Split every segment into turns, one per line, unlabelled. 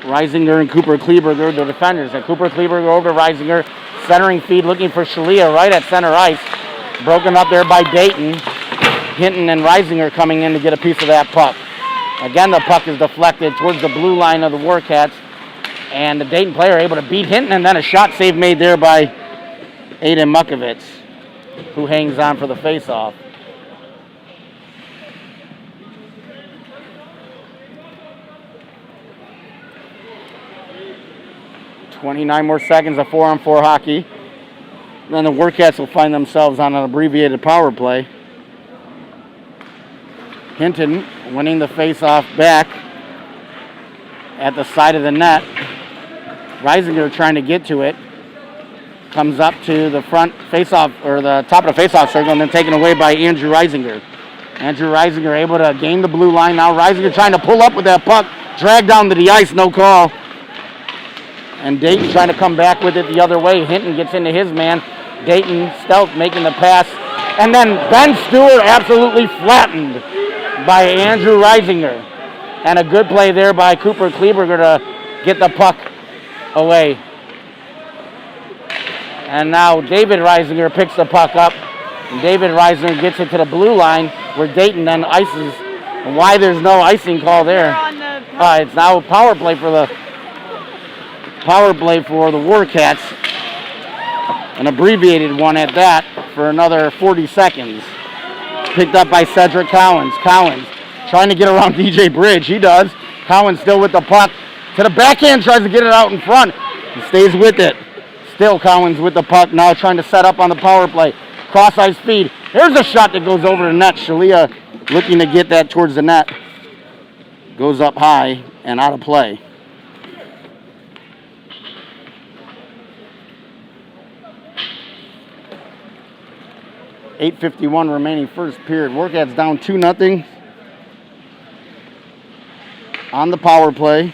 Reisinger and Cooper Kleberger, the defenders. And Cooper Kleberger over to Reisinger. Centering feed looking for Shalia right at center ice. Broken up there by Dayton. Hinton and Reisinger coming in to get a piece of that puck. Again, the puck is deflected towards the blue line of the Warcats. And the Dayton player able to beat Hinton, and then a shot save made there by Aiden Mukovitz, who hangs on for the faceoff. .29 more seconds of 4-on-4 hockey. Then the Warcats will find themselves on an abbreviated power play. Hinton winning the faceoff back at the side of the net. Reisinger trying to get to it. Comes up to the front faceoff, or the top of the faceoff circle, and then taken away by Andrew Reisinger. Andrew Reisinger able to gain the blue line. Now Reisinger trying to pull up with that puck. Dragged down to the ice, no call. And Dayton trying to come back with it the other way. Hinton gets into his man. Dayton stealth making the pass. And then Ben Stewart absolutely flattened by Andrew Reisinger. And a good play there by Cooper Kleberger to get the puck away. And now David Reisinger picks the puck up. And David Reisinger gets it to the blue line where Dayton then ices. And why there's no icing call there. It's now a power play for the Warcats. An abbreviated one at that for another 40 seconds. Picked up by Cedric Cowens. Cowens trying to get around DJ Bridge. He does. Cowens still with the puck. To the backhand, tries to get it out in front. He stays with it. Still Cowens with the puck. Now trying to set up on the power play. Cross-ice feed. Here's a shot that goes over the net. Shalia looking to get that towards the net. Goes up high and out of play. .8:51 remaining first period. Warcats down 2-0 on the power play.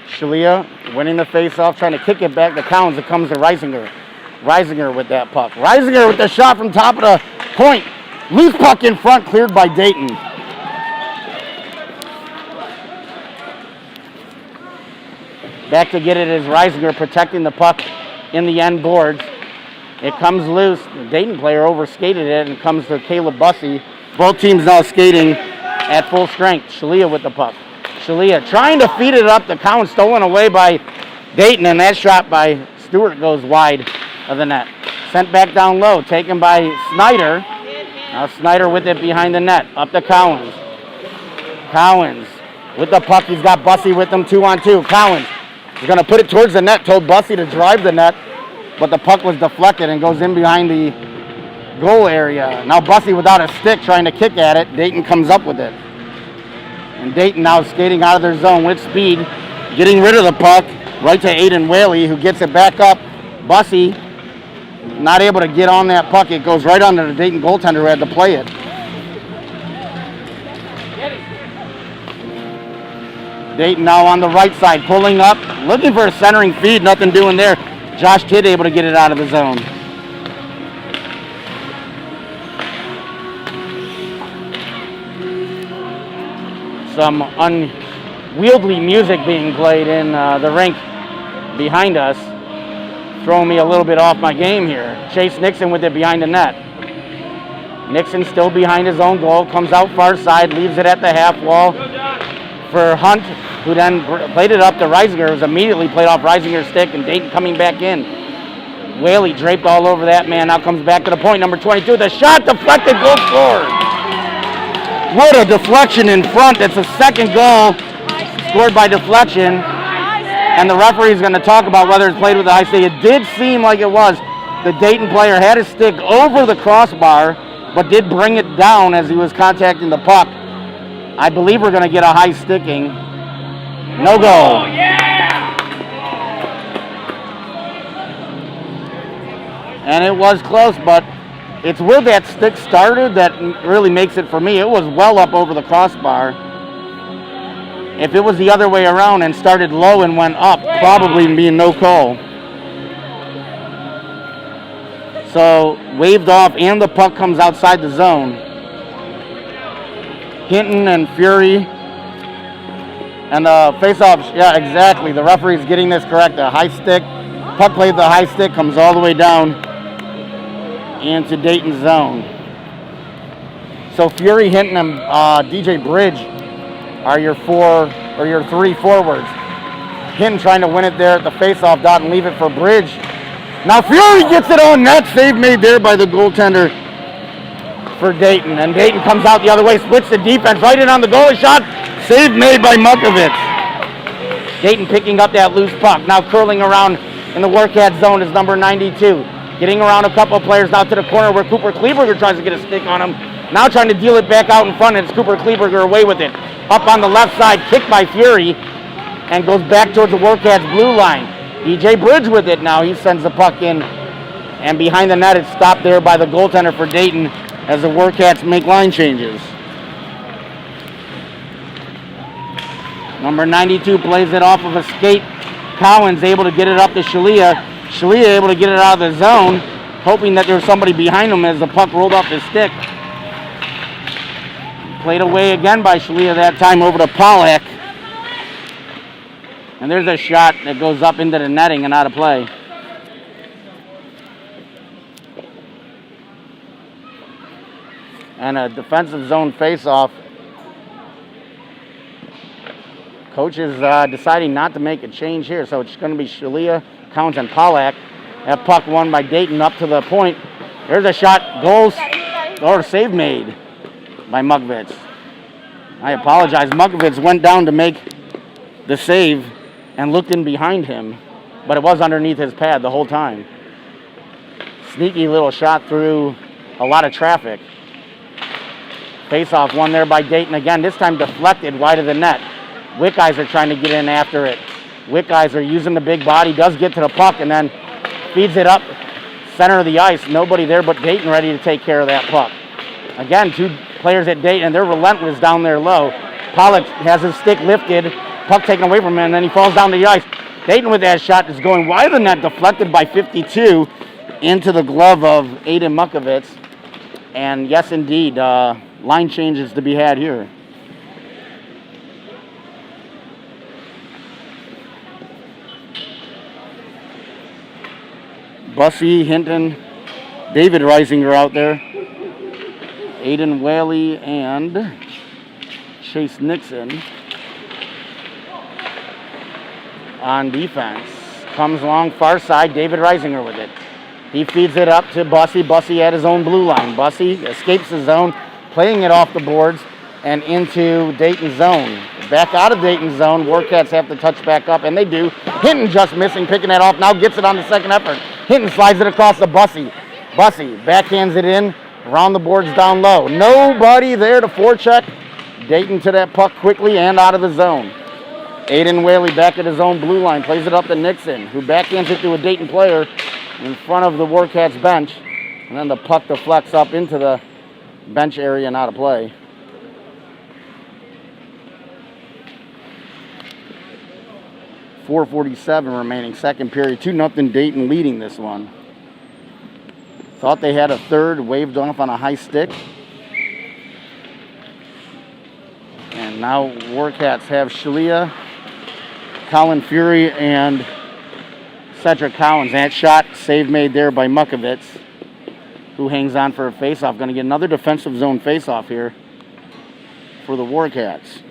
Shalia winning the faceoff, trying to kick it back to Cowens. It comes to Reisinger. Reisinger with that puck. Reisinger with the shot from top of the point. Loose puck in front, cleared by Dayton. Back to get it is Reisinger protecting the puck in the end boards. It comes loose. The Dayton player overskated it and comes to Caleb Bussey. Both teams now skating at full strength. Shalia with the puck. Shalia trying to feed it up. The count stolen away by Dayton, and that shot by Stewart goes wide of the net. Sent back down low, taken by Snyder. Now Snyder with it behind the net. Up to Cowens. Cowens with the puck. He's got Bussey with him 2-on-2. Cowens is going to put it towards the net. Told Bussey to drive the net, but the puck was deflected and goes in behind the goal area. Now Bussey without a stick trying to kick at it. Dayton comes up with it. And Dayton now skating out of their zone with speed, getting rid of the puck right to Aiden Whaley, who gets it back up. Bussey not able to get on that puck. It goes right under the Dayton goaltender who had to play it. Dayton now on the right side, pulling up, looking for a centering feed, nothing doing there. Josh Tidd able to get it out of the zone. Some unwieldy music being played in the rink behind us, throwing me a little bit off my game here. Chase Nixon with it behind the net. Nixon still behind his own goal, comes out far side, leaves it at the half wall for Hunt, who then played it up to Reisinger. It was immediately played off Reisinger's stick, and Dayton coming back in. Whaley draped all over that man, now comes back to the point, number 22. The shot deflected, goal scored. What a deflection in front. It's a second goal scored by deflection. And the referee is going to talk about whether it's played with a high stick. It did seem like it was. The Dayton player had his stick over the crossbar, but did bring it down as he was contacting the puck. I believe we're going to get a high sticking. No goal.
Oh, yeah!
And it was close, but it's where that stick started that really makes it for me. It was well up over the crossbar. If it was the other way around and started low and went up, probably being no call. So waved off and the puck comes outside the zone. Hinton and Fury. And the face-off, yeah, exactly. The referee's getting this correct. The high stick, puck played the high stick, comes all the way down into Dayton's zone. So Fury, Hinton, and DJ Bridge are your three forwards. Hinton trying to win it there at the face-off dot and leave it for Bridge. Now Fury gets it on net. Save made there by the goaltender for Dayton. And Dayton comes out the other way, splits the defense, right in on the goalie shot. Save made by Mukovitz. Dayton picking up that loose puck. Now curling around in the Warcats zone is number 92. Getting around a couple of players now to the corner where Cooper Kleberger tries to get a stick on him. Now trying to deal it back out in front, and it's Cooper Kleberger away with it. Up on the left side, kicked by Fury, and goes back towards the Warcats blue line. DJ Bridge with it now. He sends the puck in, and behind the net it's stopped there by the goaltender for Dayton as the Warcats make line changes. Number 92 plays it off of a skate. Collins able to get it up to Shalia. Shalia able to get it out of the zone, hoping that there was somebody behind him as the puck rolled off his stick. Played away again by Shalia that time over to Pollack. And there's a shot that goes up into the netting and out of play. And a defensive zone face-off. Coach is deciding not to make a change here, so it's going to be Shalia, Counts, and Pollack. That puck won by Dayton up to the point. There's a shot, goals, or save made by Mukovitz. I apologize. Mukovitz went down to make the save and looked in behind him, but it was underneath his pad the whole time. Sneaky little shot through a lot of traffic. Face-off won there by Dayton again, this time deflected wide of the net. Wickeyes trying to get in after it. Wickeyes using the big body, does get to the puck, and then feeds it up center of the ice. Nobody there but Dayton ready to take care of that puck. Again, two players at Dayton, and they're relentless down there low. Pollock has his stick lifted, puck taken away from him, and then he falls down to the ice. Dayton with that shot is going wide of the net, deflected by 52 into the glove of Aiden Mukovitz. And yes, indeed, line changes to be had here. Bussy, Hinton, David Reisinger out there. Aiden Whaley and Chase Nixon on defense. Comes along far side, David Reisinger with it. He feeds it up to Bussy. Bussy at his own blue line. Bussy escapes the zone, playing it off the boards and into Dayton's zone. Back out of Dayton's zone, Warcats have to touch back up, and they do. Hinton just missing, picking that off, now gets it on the second effort. Hinton slides it across to Bussy. Bussy backhands it in, around the boards down low. Nobody there to forecheck. Dayton to that puck quickly and out of the zone. Aiden Whaley back at his own blue line, plays it up to Nixon, who backhands it to a Dayton player in front of the Warcats bench, and then the puck deflects up into the bench area and out of play. .447 remaining, second period. 2-0 Dayton leading this one. Thought they had a third, waved off on a high stick. And now Warcats have Shalia, Colin Fury, and Cedric Collins. That shot, save made there by Mukovitz, who hangs on for a faceoff. Going to get another defensive zone faceoff here for the Warcats.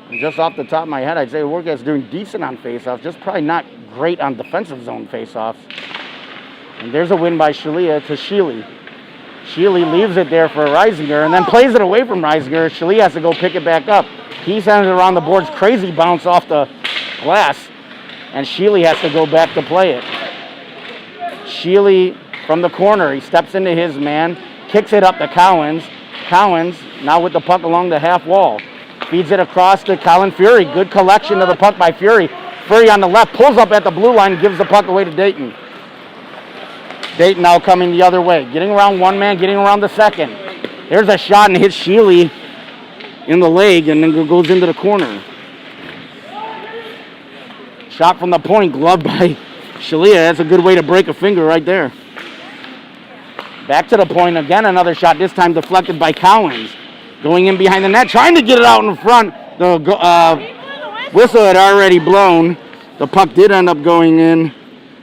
And just off the top of my head, I'd say the Warcats doing decent on faceoffs, just probably not great on defensive zone faceoffs. And there's a win by Shalia to Sheely. Sheely leaves it there for Reisinger and then plays it away from Reisinger. Sheely has to go pick it back up. He sends it around the boards, crazy bounce off the glass, and Sheely has to go back to play it. Sheely from the corner, he steps into his man, kicks it up to Collins. Collins now with the puck along the half wall. Feeds it across to Colin Fury. Good collection of the puck by Fury. Fury on the left, pulls up at the blue line, and gives the puck away to Dayton. Dayton now coming the other way. Getting around one man, getting around the second. There's a shot and hits Sheely in the leg and then goes into the corner. Shot from the point, gloved by Shalia. That's a good way to break a finger right there. Back to the point again, another shot, this time deflected by Collins. Going in behind the net, trying to get it out in front. The whistle had already blown. The puck did end up going in,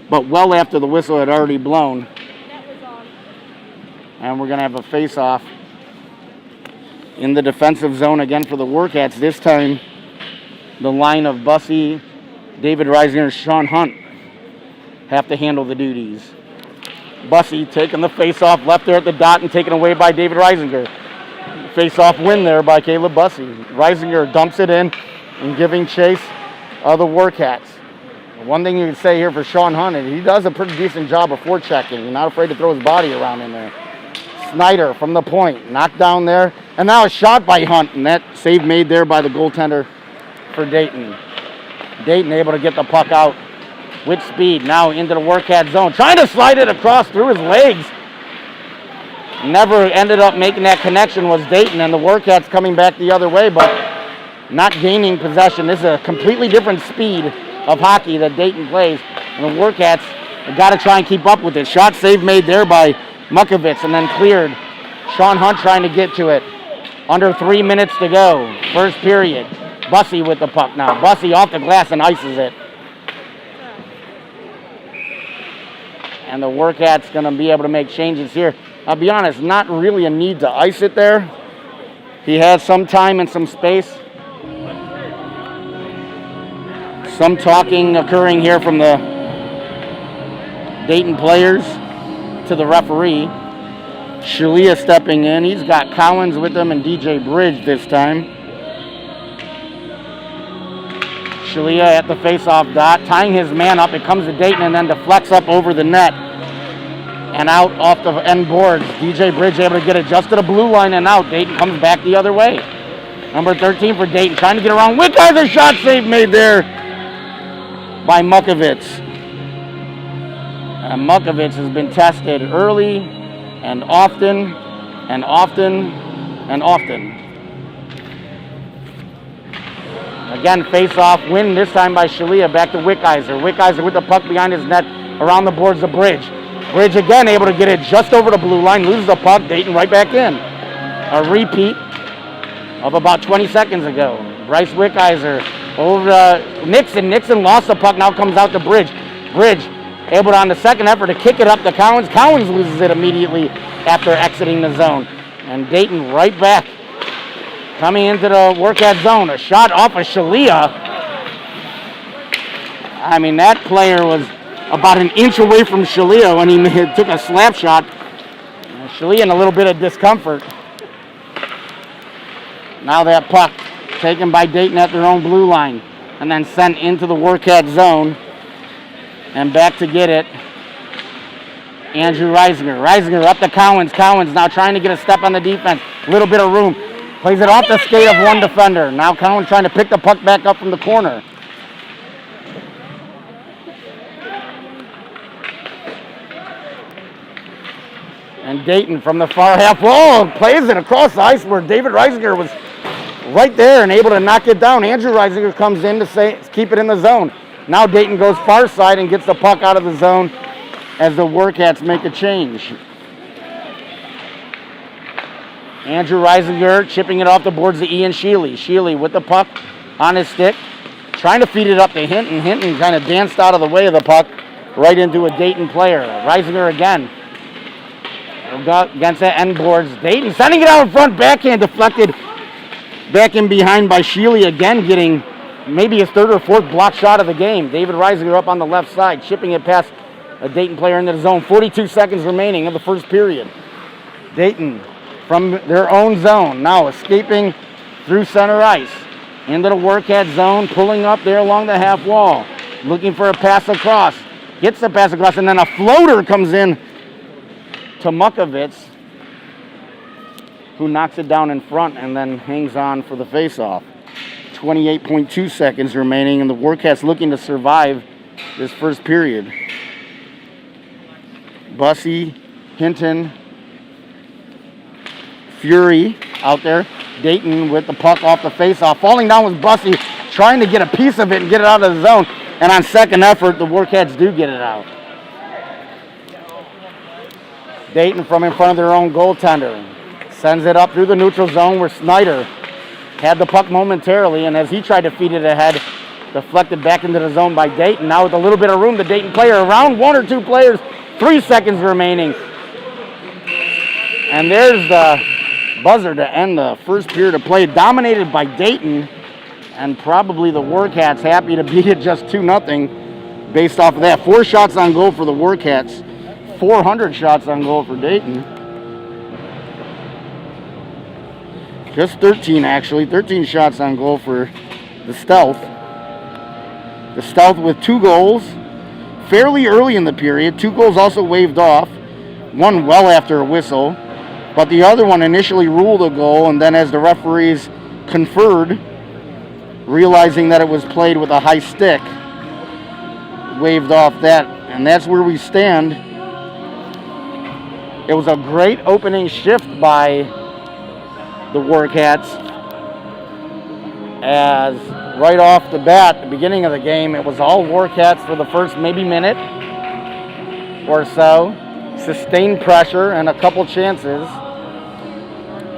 but well after the whistle had already blown. And we're going to have a face-off in the defensive zone again for the Warcats. This time, the line of Bussy, David Reisinger, and Sean Hunt have to handle the duties. Bussy taking the face-off left there at the dot and taken away by David Reisinger. Face-off win there by Caleb Bussy. Reisinger dumps it in and giving chase of the Warcats. One thing you can say here for Sean Hunt is he does a pretty decent job of forechecking. He's not afraid to throw his body around in there. Snyder from the point, knocked down there. And now a shot by Hunt, and that save made there by the goaltender for Dayton. Dayton able to get the puck out with speed. Now into the Warcat zone. Trying to slide it across through his legs. Never ended up making that connection was Dayton, and the Warcats coming back the other way, but not gaining possession. This is a completely different speed of hockey that Dayton plays, and the Warcats have got to try and keep up with it. Shot save made there by Mukovitz and then cleared. Sean Hunt trying to get to it. Under 3 minutes to go. First period. Bussy with the puck now. Bussy off the glass and ices it. And the Warcats going to be able to make changes here. I'll be honest, not really a need to ice it there. He has some time and some space. Some talking occurring here from the Dayton players to the referee. Shalia stepping in. He's got Collins with him and DJ Bridge this time. Shalia at the face-off dot, tying his man up. It comes to Dayton and then deflects up over the net and out off the end boards. DJ Bridge able to get it just to the blue line and out. Dayton comes back the other way. Number 13 for Dayton, trying to get around. Wickheiser shot save made there by Mukovitz. And Mukovitz has been tested early and often and often and often. Again, face-off win, this time by Shalia. Back to Wickheiser. Wickheiser with the puck behind his net around the boards of Bridge. Bridge again able to get it just over the blue line. Loses the puck. Dayton right back in. A repeat of about 20 seconds ago. Bryce Wickheiser over to Nixon. Nixon lost the puck. Now comes out to Bridge. Bridge able to, on the second effort, to kick it up to Collins. Collins loses it immediately after exiting the zone. And Dayton right back. Coming into the Warcat zone. A shot off of Shalia. I mean, that player was about an inch away from Shalia when he took a slap shot. Shalia in a little bit of discomfort. Now that puck taken by Dayton at their own blue line and then sent into the Warcat zone. And back to get it. Andrew Reisinger. Reisinger up to Collins. Collins now trying to get a step on the defense. A little bit of room. Plays it off the skate of one defender. Now Collins trying to pick the puck back up from the corner. And Dayton from the far half wall plays it across the ice where David Reisinger was right there and able to knock it down. Andrew Reisinger comes in to keep it in the zone. Now Dayton goes far side and gets the puck out of the zone as the Warcats make a change. Andrew Reisinger chipping it off the boards to Ian Sheely. Sheely with the puck on his stick, trying to feed it up to Hinton. Hinton kind of danced out of the way of the puck right into a Dayton player. Reisinger again against the end boards. Dayton sending it out in front, backhand deflected back in behind by Sheely, again getting maybe his third or fourth block shot of the game. David Reisinger up on the left side, chipping it past a Dayton player into the zone. 42 seconds remaining of the first period. Dayton from their own zone, now escaping through center ice into the Warcat zone, pulling up there along the half wall, looking for a pass across. Gets the pass across, and then a floater comes in to Mukovitz, who knocks it down in front and then hangs on for the faceoff. 28.2 seconds remaining, and the Warcats looking to survive this first period. Bussy, Hinton, Fury out there. Dayton with the puck off the faceoff. Falling down was Bussy, trying to get a piece of it and get it out of the zone. And on second effort, the Warcats do get it out. Dayton from in front of their own goaltender. Sends it up through the neutral zone where Snyder had the puck momentarily, and as he tried to feed it ahead, deflected back into the zone by Dayton. Now with a little bit of room, the Dayton player around 1 or 2 players, 3 seconds remaining. And there's the buzzer to end the first period of play, dominated by Dayton, and probably the Warcats happy to beat it just 2-0 based off of that. 4 shots on goal for the Warcats, 400 shots on goal for Dayton. Just 13 actually, 13 shots on goal for the Stealth. The Stealth with 2 goals fairly early in the period. 2 goals also waved off, one well after a whistle, but the other one initially ruled a goal, and then as the referees conferred, realizing that it was played with a high stick, waved off that, and that's where we stand. It was a great opening shift by the Warcats, as right off the bat, the beginning of the game, it was all Warcats for the first maybe minute or so. Sustained pressure and a couple chances,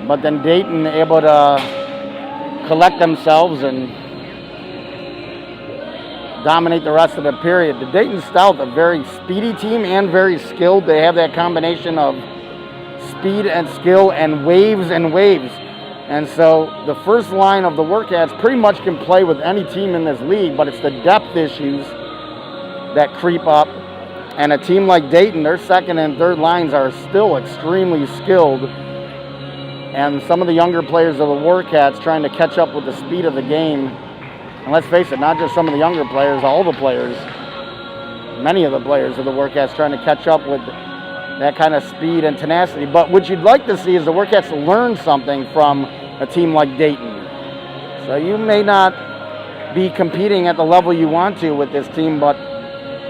but then Dayton able to collect themselves and dominate the rest of the period. The Dayton Stealth, a very speedy team and very skilled. They have that combination of speed and skill and waves and waves. And so the first line of the Warcats pretty much can play with any team in this league, but it's the depth issues that creep up. And a team like Dayton, their second and third lines are still extremely skilled. And some of the younger players of the Warcats trying to catch up with the speed of the game. And let's face it, not just some of the younger players, all the players, many of the players of the Warcats trying to catch up with that kind of speed and tenacity. But what you'd like to see is the Warcats learn something from a team like Dayton. So you may not be competing at the level you want to with this team, but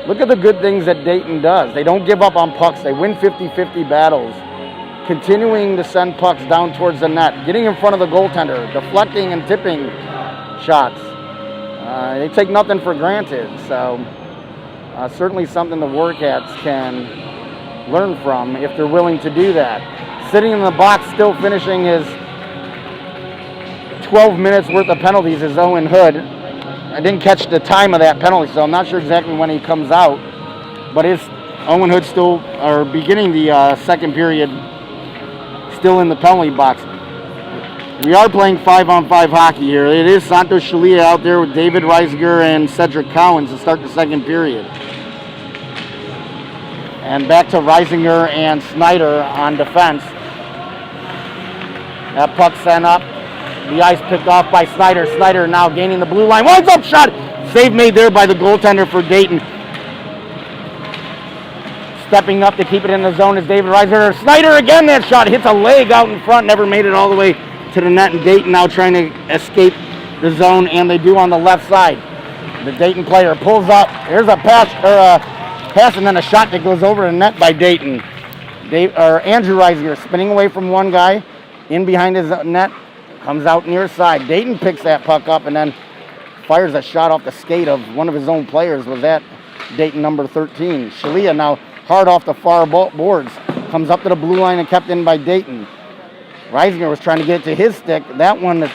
look at the good things that Dayton does. They don't give up on pucks. They win 50-50 battles, continuing to send pucks down towards the net, getting in front of the goaltender, deflecting and tipping shots. They take nothing for granted. So certainly something the Warcats can learn from if they're willing to do that. Sitting in the box, still finishing his 12 minutes worth of penalties is Owen Hood. I didn't catch the time of that penalty, so I'm not sure exactly when he comes out. But is Owen Hood still, or beginning the second period, still in the penalty box? We are playing 5-on-5 hockey here. It is Santos Shalia out there with David Reisinger and Cedric Cowens to start the second period. And back to Reisinger and Snyder on defense. That puck sent up. The ice picked off by Snyder. Snyder now gaining the blue line. Winds up shot. Save made there by the goaltender for Dayton. Stepping up to keep it in the zone is David Reisinger. Snyder again, that shot hits a leg out in front. Never made it all the way to the net. And Dayton now trying to escape the zone, and they do on the left side. The Dayton player pulls up. Here's a pass, and then a shot that goes over the net by Dayton. Andrew Reisinger spinning away from one guy, in behind his net, comes out near side. Dayton picks that puck up and then fires a shot off the skate of one of his own players. Was that Dayton number 13? Shalia now hard off the far boards, comes up to the blue line and kept in by Dayton. Reisinger was trying to get it to his stick. That one is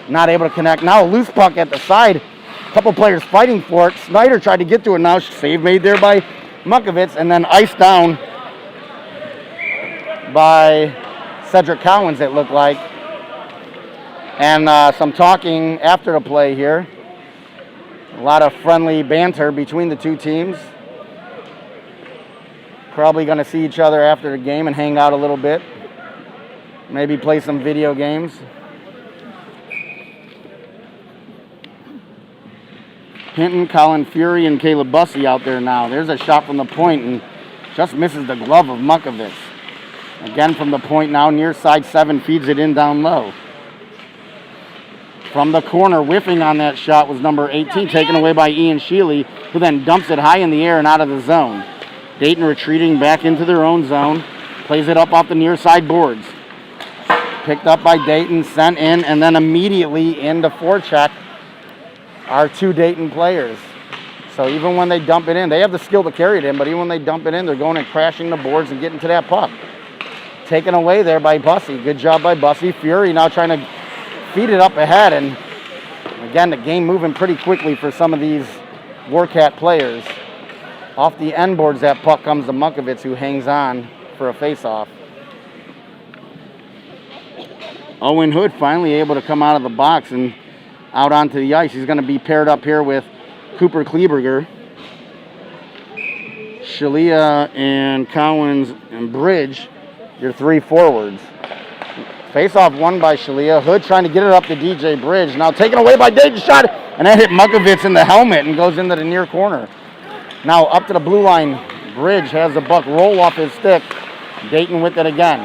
not able to connect. Now a loose puck at the side. A couple players fighting for it. Snyder tried to get to it now. Save made there by Mukovitz, and then iced down by Cedric Cowens, it looked like. And some talking after the play here. A lot of friendly banter between the two teams. Probably going to see each other after the game and hang out a little bit. Maybe play some video games. Hinton, Colin Fury, and Caleb Bussey out there now. There's a shot from the point and just misses the glove of Mukovitz. Again from the point now, near side 7, feeds it in down low. From the corner, whiffing on that shot was number 18, taken away by Ian Shealy, who then dumps it high in the air and out of the zone. Dayton retreating back into their own zone, plays it up off the near side boards. Picked up by Dayton, sent in, and then immediately into forecheck are 2 Dayton players. So even when they dump it in, they have the skill to carry it in, but even when they dump it in, they're going and crashing the boards and getting to that puck. taken away there by Bussy. Good job by Bussy. Fury now trying to feed it up ahead. And again, the game moving pretty quickly for some of these Warcat players. Off the end boards, that puck comes to Mukovitz, who hangs on for a face-off. Owen Hood finally able to come out of the box and out onto the ice. He's going to be paired up here with Cooper Kleberger. Shalia and Cowens and Bridge, your 3 forwards. Face-off won by Shalia. Hood trying to get it up to DJ Bridge. Now taken away by Dayton. Shot, and that hit Mukovitz in the helmet and goes into the near corner. Now up to the blue line. Bridge has the puck roll off his stick. Dayton with it again.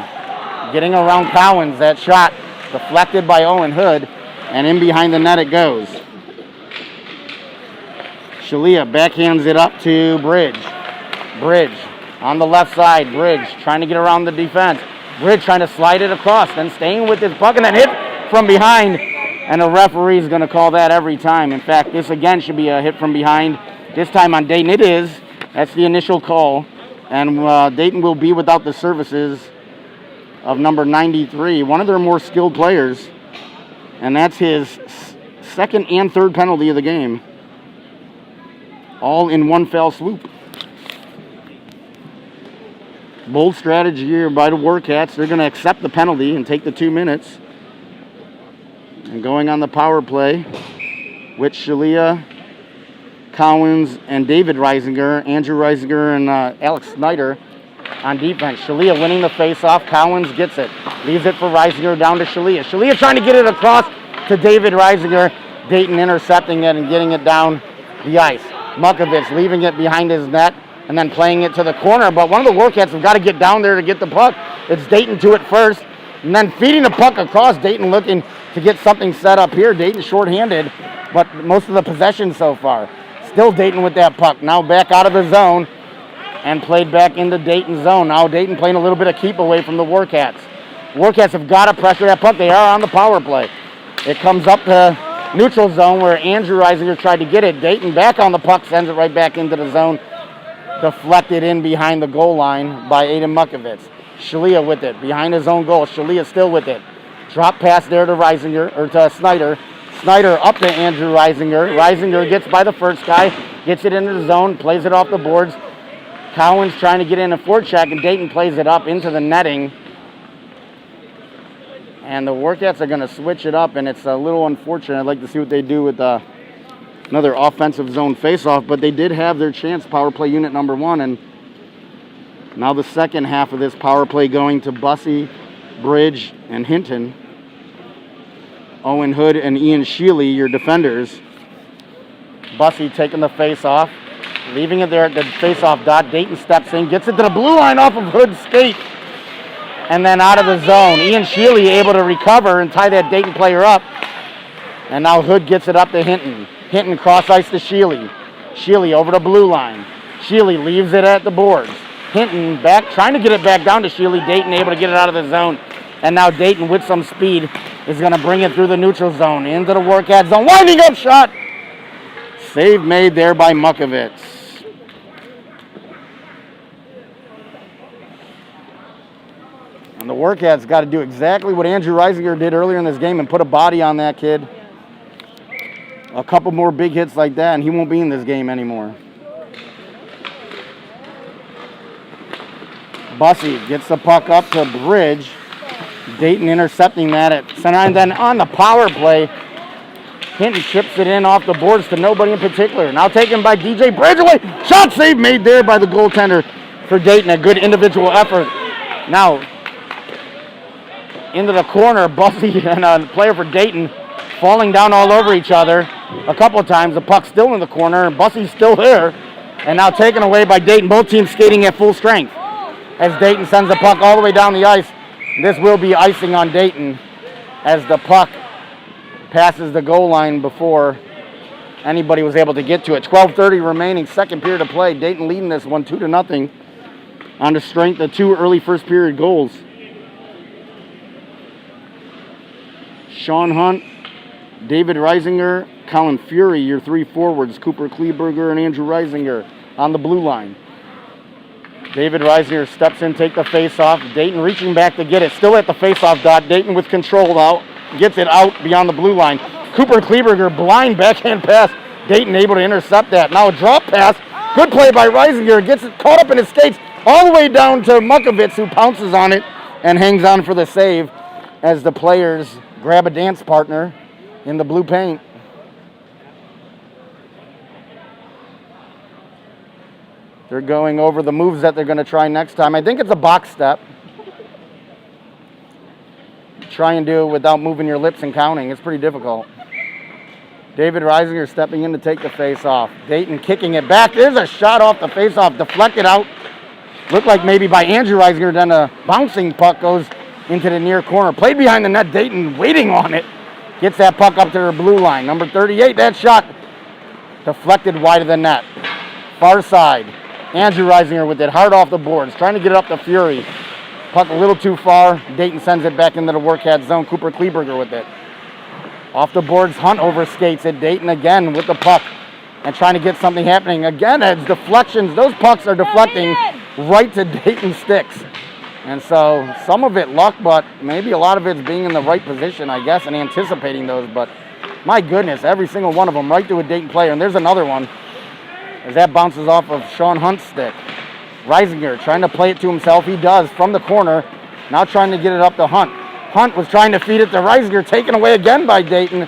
Getting around Cowens. That shot deflected by Owen Hood, and in behind the net it goes. Shalia backhands it up to Bridge. Bridge on the left side. Bridge trying to get around the defense. Bridge trying to slide it across, then staying with his puck, and then hit from behind. And the referee's going to call that every time. In fact, this again should be a hit from behind. This time on Dayton it is. That's the initial call. And Dayton will be without the services of number 93, one of their more skilled players. And that's his second and third penalty of the game. All in one fell swoop. Bold strategy here by the Warcats. They're going to accept the penalty and take the 2 minutes. And going on the power play with Shalia, Cowens, and David Reisinger, Andrew Reisinger, and Alex Snyder on defense. Shalia winning the face-off. Cowens gets it. Leaves it for Reisinger down to Shalia. Shalia trying to get it across to David Reisinger. Dayton intercepting it and getting it down the ice. Mukovitz leaving it behind his net and then playing it to the corner. But one of the Warcats have got to get down there to get the puck. It's Dayton to it first. And then feeding the puck across. Dayton looking to get something set up here. Dayton shorthanded, but most of the possession so far. Still Dayton with that puck. Now back out of the zone and played back into Dayton's zone. Now Dayton playing a little bit of keep away from the Warcats. Warcats have got to pressure that puck. They are on the power play. It comes up to neutral zone where Andrew Reisinger tried to get it. Dayton back on the puck, sends it right back into the zone. Deflected in behind the goal line by Aiden Mukovitz. Shalia with it, behind his own goal. Shalia still with it. Drop pass there to Reisinger, or to Snyder. Snyder up to Andrew Reisinger. Reisinger gets by the first guy, gets it into the zone, plays it off the boards. Cowens trying to get in a forecheck, and Dayton plays it up into the netting. And the Warcats are going to switch it up, and it's a little unfortunate. I'd like to see what they do with another offensive zone faceoff, but they did have their chance, power play unit number 1, and now the second half of this power play going to Bussy, Bridge, and Hinton. Owen Hood and Ian Shealy, your defenders. Bussy taking the face-off, leaving it there at the face-off dot. Dayton steps in, gets it to the blue line off of Hood's skate, and then out of the zone. Ian Shealy able to recover and tie that Dayton player up. And now Hood gets it up to Hinton. Hinton cross-ice to Shealy. Shealy over the blue line. Shealy leaves it at the boards. Hinton back, trying to get it back down to Shealy. Dayton able to get it out of the zone. And now Dayton, with some speed, is going to bring it through the neutral zone into the Warcat zone. Winding up shot. Save made there by Mukovitz. And the Warcats got to do exactly what Andrew Reisinger did earlier in this game and put a body on that kid. A couple more big hits like that, and he won't be in this game anymore. Bussy gets the puck up to Bridge. Dayton intercepting that at center. And then on the power play, Hinton chips it in off the boards to nobody in particular. Now taken by DJ Bridge away. Shot save made there by the goaltender for Dayton. A good individual effort. Now into the corner, Bussy and a player for Dayton falling down all over each other a couple of times. The puck's still in the corner, and Bussy's still there. And now taken away by Dayton. Both teams skating at full strength as Dayton sends the puck all the way down the ice. This will be icing on Dayton as the puck passes the goal line before anybody was able to get to it. 12:30 remaining, second period of play. Dayton leading this one 2-0 on the strength of 2 early first period goals. Sean Hunt, David Reisinger, Colin Fury, your 3 forwards, Cooper Kleberger and Andrew Reisinger on the blue line. David Reisinger steps in, take the face-off. Dayton reaching back to get it. Still at the face-off dot. Dayton with control now. Gets it out beyond the blue line. Cooper Kleberger, blind backhand pass. Dayton able to intercept that. Now a drop pass. Good play by Reisinger. Gets it caught up in his skates all the way down to Mukovitz, who pounces on it and hangs on for the save as the players grab a dance partner in the blue paint. They're going over the moves that they're going to try next time. I think it's a box step. Try and do it without moving your lips and counting. It's pretty difficult. David Reisinger stepping in to take the face off. Dayton kicking it back. There's a shot off the face off, deflected out. Looked like maybe by Andrew Reisinger, then a bouncing puck goes into the near corner. Played behind the net, Dayton waiting on it. Gets that puck up to the blue line. Number 38, that shot deflected wide of the net. Far side. Andrew Reisinger with it hard off the boards, trying to get it up to Fury. Puck a little too far. Dayton sends it back into the Warcats zone. Cooper Kleberger with it. Off the boards, Hunt over skates at Dayton again with the puck and trying to get something happening. Again, it's deflections. Those pucks are deflecting right to Dayton sticks. And so some of it luck, but maybe a lot of it's being in the right position, I guess, and anticipating those. But my goodness, every single one of them right to a Dayton player. And there's another one as that bounces off of Sean Hunt's stick. Reisinger trying to play it to himself. He does from the corner. Now trying to get it up to Hunt. Hunt was trying to feed it to Reisinger, taken away again by Dayton.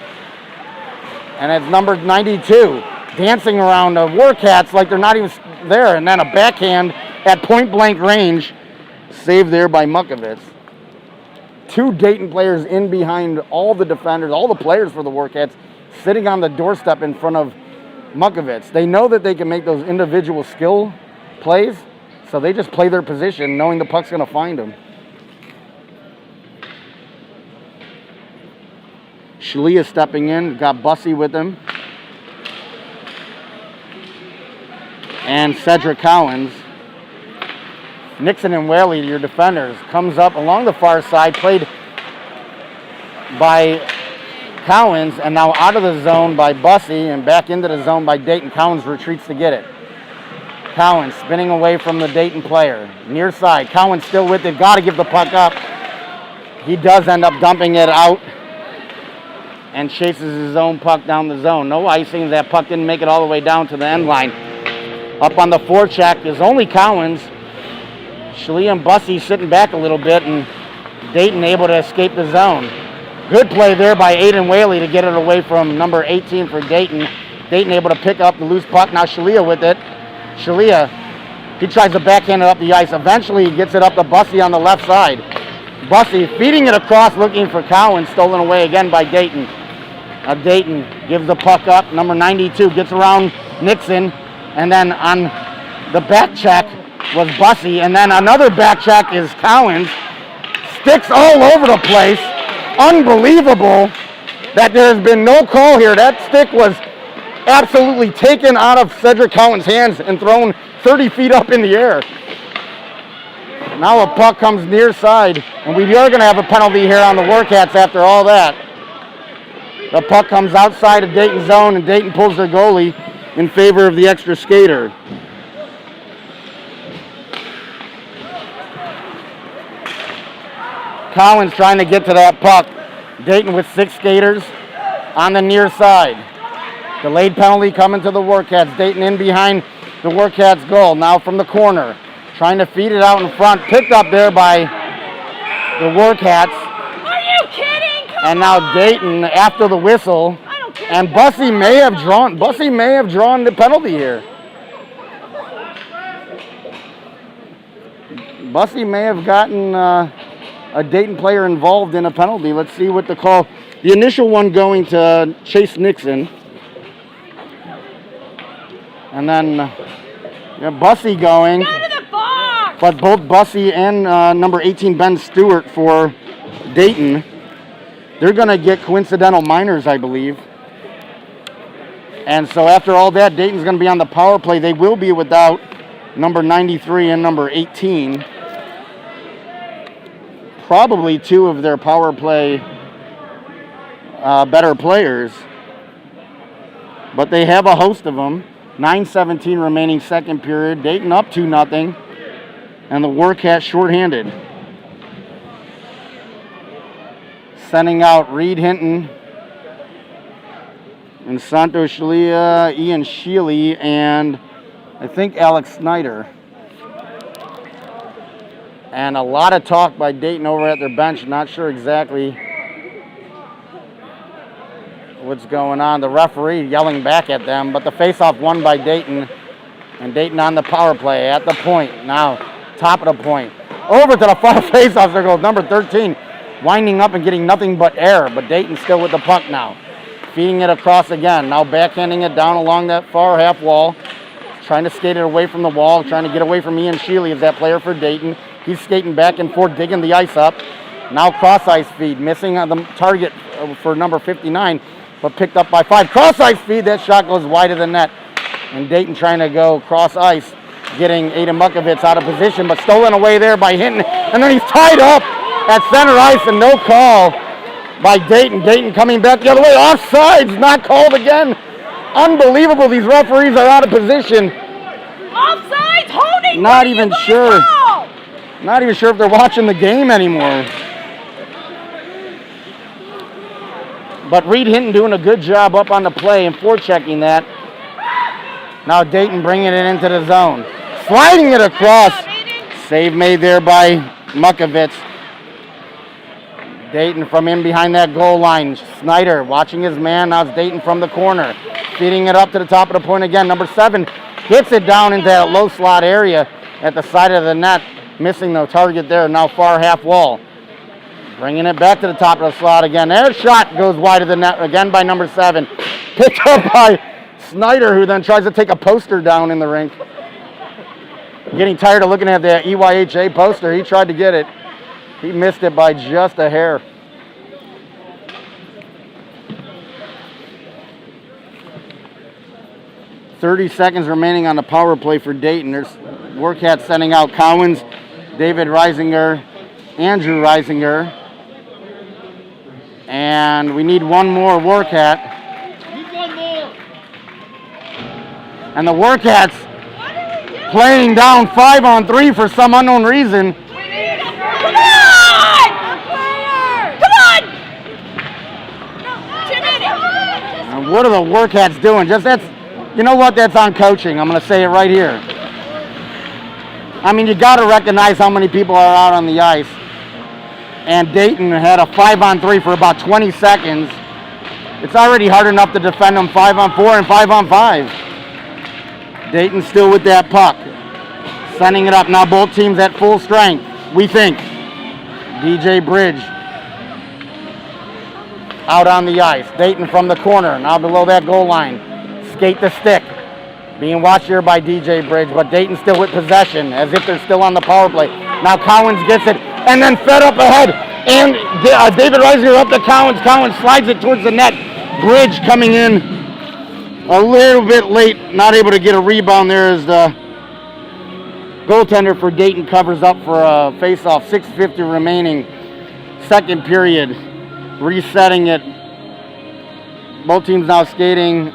And it's number 92, dancing around the Warcats like they're not even there. And then a backhand at point-blank range, saved there by Mukovitz. Two Dayton players in behind all the defenders, all the players for the Warcats, sitting on the doorstep in front of Mukovitz. They know that they can make those individual skill plays, so they just play their position knowing the puck's going to find them. Shalia stepping in, got Bussy with him. And Cedric Collins. Nixon and Whaley, your defenders, comes up along the far side, played by Collins, and now out of the zone by Bussy and back into the zone by Dayton. Collins retreats to get it. Collins spinning away from the Dayton player. Near side, Collins still with it, got to give the puck up. He does end up dumping it out and chases his own puck down the zone. No icing, that puck didn't make it all the way down to the end line. Up on the forecheck is only Collins. Shalia and Bussy sitting back a little bit, and Dayton able to escape the zone. Good play there by Aiden Whaley to get it away from number 18 for Dayton. Dayton able to pick up the loose puck. Now Shalia with it. Shalia, he tries to backhand it up the ice. Eventually he gets it up to Bussy on the left side. Bussy feeding it across, looking for Collins, stolen away again by Dayton. Dayton gives the puck up. Number 92 gets around Nixon, and then on the back check was Bussy, and then another back check is Collins. Sticks all over the place. Unbelievable that there's been no call here. That stick was absolutely taken out of Cedric Collins' hands and thrown 30 feet up in the air. Now a puck comes near side, and we are going to have a penalty here on the Warcats after all that. The puck comes outside of Dayton's zone, and Dayton pulls their goalie in favor of the extra skater. Collins trying to get to that puck. Dayton with 6 skaters on the near side. Delayed penalty coming to the Warcats. Dayton in behind the Warcats goal. Now from the corner. Trying to feed it out in front. Picked up there by the Warcats.
Are you kidding?
And now Dayton after the whistle. And Bussy may have drawn the penalty here. Bussy may have gotten a Dayton player involved in a penalty. Let's see what the call. The initial one going to Chase Nixon. And then Bussy going.
Go to the box!
But both Bussy and number 18 Ben Stewart for Dayton, they're going to get coincidental minors, I believe. And so after all that, Dayton's going to be on the power play. They will be without number 93 and number 18. Probably 2 of their power play better players. But they have a host of them. 9:17 remaining second period. Dayton up 2-0. And the Warcats shorthanded. Sending out Reed Hinton and Santos Shalia, Ian Sheely, and I think Alex Snyder. And a lot of talk by Dayton over at their bench. Not sure exactly what's going on. The referee yelling back at them, but the faceoff won by Dayton. And Dayton on the power play at the point. Now, top of the point. Over to the far faceoff circle, number 13. Winding up and getting nothing but air, but Dayton still with the puck now. Feeding it across again. Now backhanding it down along that far half wall. Trying to skate it away from the wall. Trying to get away from Ian Sheely as that player for Dayton. He's skating back and forth, digging the ice up. Now cross ice feed. Missing on the target for number 59, but picked up by 5. Cross ice feed. That shot goes wide of the net. And Dayton trying to go cross ice. Getting Aiden Mukovitz out of position, but stolen away there by Hinton. And then he's tied up at center ice and no call by Dayton. Dayton coming back the other way. Offsides, not called again. Unbelievable. These referees are out of position.
Offsides, holding.
Not even sure. Not even sure if they're watching the game anymore. But Reed Hinton doing a good job up on the play and forechecking that. Now Dayton bringing it into the zone. Sliding it across. Save made there by Mukovitz. Dayton from in behind that goal line. Snyder watching his man. Now it's Dayton from the corner. Feeding it up to the top of the point again. Number 7 hits it down into that low slot area at the side of the net. Missing the target there. Now far half wall. Bringing it back to the top of the slot again. Their shot goes wide of the net again by number 7. Picked up by Snyder, who then tries to take a poster down in the rink. Getting tired of looking at the EYHA poster. He tried to get it. He missed it by just a hair. .30 seconds remaining on the power play for Dayton. There's Warcats sending out Cowens, David Reisinger, Andrew Reisinger. And we need one more Warcat.
Need one more.
And the Warcats playing down 5-on-3 for some unknown reason.
Come on! Come on! 2 minutes.
And what are the Warcats doing? You know what? That's on coaching. I'm going to say it right here. I mean, you got to recognize how many people are out on the ice. And Dayton had a 5-on-3 for about 20 seconds. It's already hard enough to defend them 5-on-4 and 5-on-5. Dayton still with that puck. Sending it up. Now both teams at full strength, we think. DJ Bridge out on the ice. Dayton from the corner, now below that goal line. Skate the stick. Being watched here by DJ Bridge, but Dayton still with possession as if they're still on the power play. Now Cowens gets it and then fed up ahead. And David Reisinger up to Cowens. Cowens slides it towards the net. Bridge coming in a little bit late, not able to get a rebound there as the goaltender for Dayton covers up for a face-off. 6:50 remaining, second period. Resetting it. Both teams now skating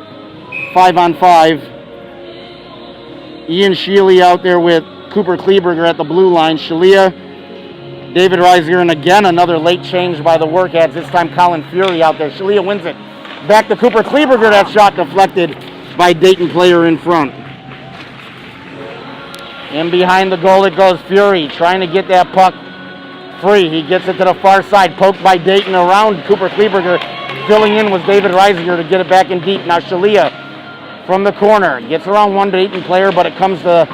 5-on-5. Ian Sheely out there with Cooper Kleberger at the blue line. Shalia, David Reisinger, and again another late change by the Warcats. This time Colin Fury out there. Shalia wins it. Back to Cooper Kleberger. That shot deflected by Dayton player in front. In behind the goal it goes. Fury trying to get that puck free. He gets it to the far side. Poked by Dayton around Cooper Kleberger. Filling in was David Reisinger to get it back in deep. Now Shalia from the corner. Gets around one Dayton player, but it comes to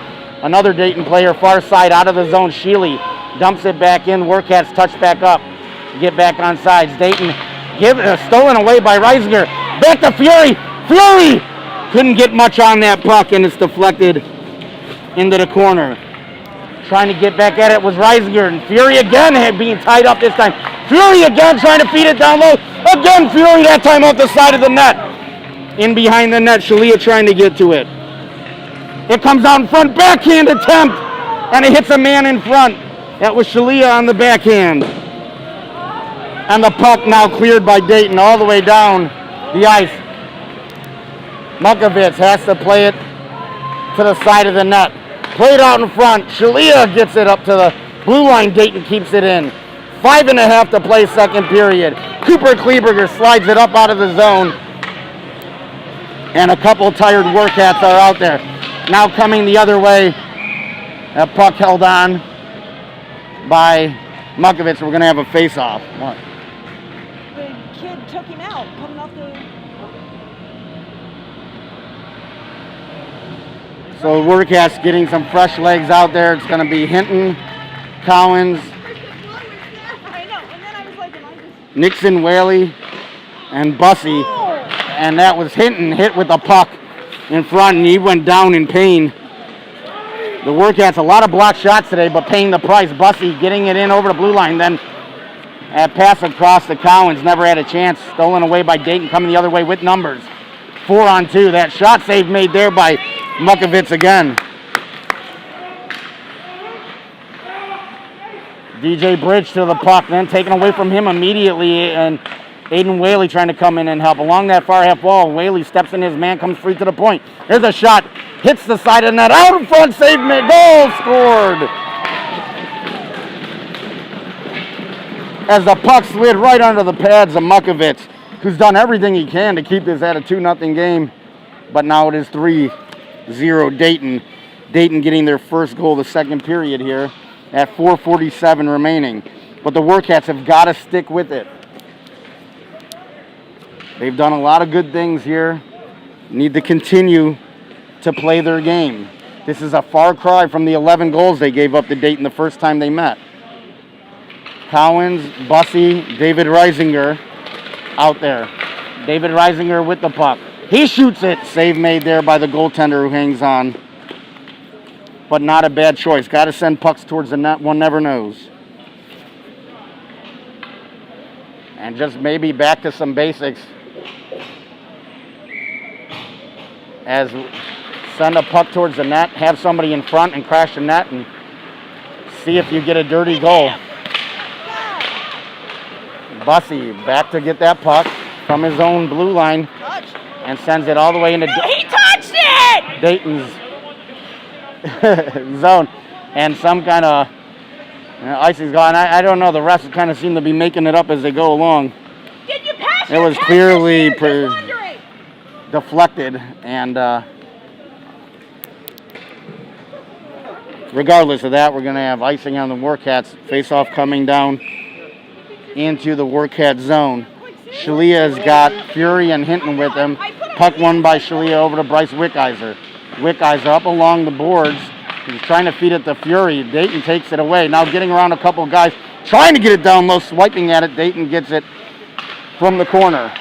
another Dayton player far side out of the zone. Sheely dumps it back in. Warcats touch back up. Get back on sides. Dayton stolen away by Reisinger. Back to Fury. Fury couldn't get much on that puck, and it's deflected into the corner. Trying to get back at it was Reisinger, and Fury again being tied up this time. Fury again trying to feed it down low. Again Fury, that time off the side of the net. In behind the net, Shalia trying to get to it. It comes out in front, backhand attempt, and it hits a man in front. That was Shalia on the backhand. And the puck now cleared by Dayton all the way down the ice. Mukovitz has to play it to the side of the net. Played out in front. Shalia gets it up to the blue line. Dayton keeps it in. 5.5 to play, second period. Cooper Kleberger slides it up out of the zone. And a couple tired Warcats are out there. Now coming the other way. That puck held on by Mukovich. We're going to have a face-off. What?
The kid took him out, coming off the...
So Warcats getting some fresh legs out there. It's going to be Hinton, Collins,
I know, and then I was like,
Nixon, Whaley, and Bussey. And that was Hinton hit with the puck in front, and he went down in pain. The Warcats, a lot of block shots today, but paying the price. Bussey getting it in over the blue line, then a pass across to Collins. Never had a chance. Stolen away by Dayton, coming the other way with numbers. 4-on-2. That shot save made there by Mukovich again. DJ Bridge to the puck, then taken away from him immediately, and Aiden Whaley trying to come in and help. Along that far half wall, Whaley steps in his man, comes free to the point. Here's a shot, hits the side of the net, out in front, save, goal scored! As the puck slid right under the pads of Mukovich, who's done everything he can to keep this at a 2-0 game, but now it is 3-0 Dayton. Dayton getting their first goal of the second period here at 4:47 remaining. But the Warcats have got to stick with it. They've done a lot of good things here. Need to continue to play their game. This is a far cry from the 11 goals they gave up to Dayton the first time they met. Collins, Bussey, David Reisinger out there. David Reisinger with the puck. He shoots it. Save made there by the goaltender who hangs on. But not a bad choice. Got to send pucks towards the net. One never knows. And just maybe back to some basics. As send a puck towards the net, have somebody in front and crash the net and see if you get a dirty goal. Bussey back to get that puck from his own blue line and sends it all the way into
He touched it!
Dayton's zone. And some kind of icing's gone. I don't know. The refs kind of seem to be making it up as they go along.
Did you pass
It was clearly
wondering.
deflected, and regardless of that, we're going to have icing on the Warcats. Face-off coming down into the Warcat zone. Shalia's got Fury and Hinton with him. Puck won by Shalia over to Bryce Wickizer. Wickizer up along the boards. He's trying to feed it to Fury. Dayton takes it away. Now getting around a couple of guys, trying to get it down low, swiping at it. Dayton gets it from the corner.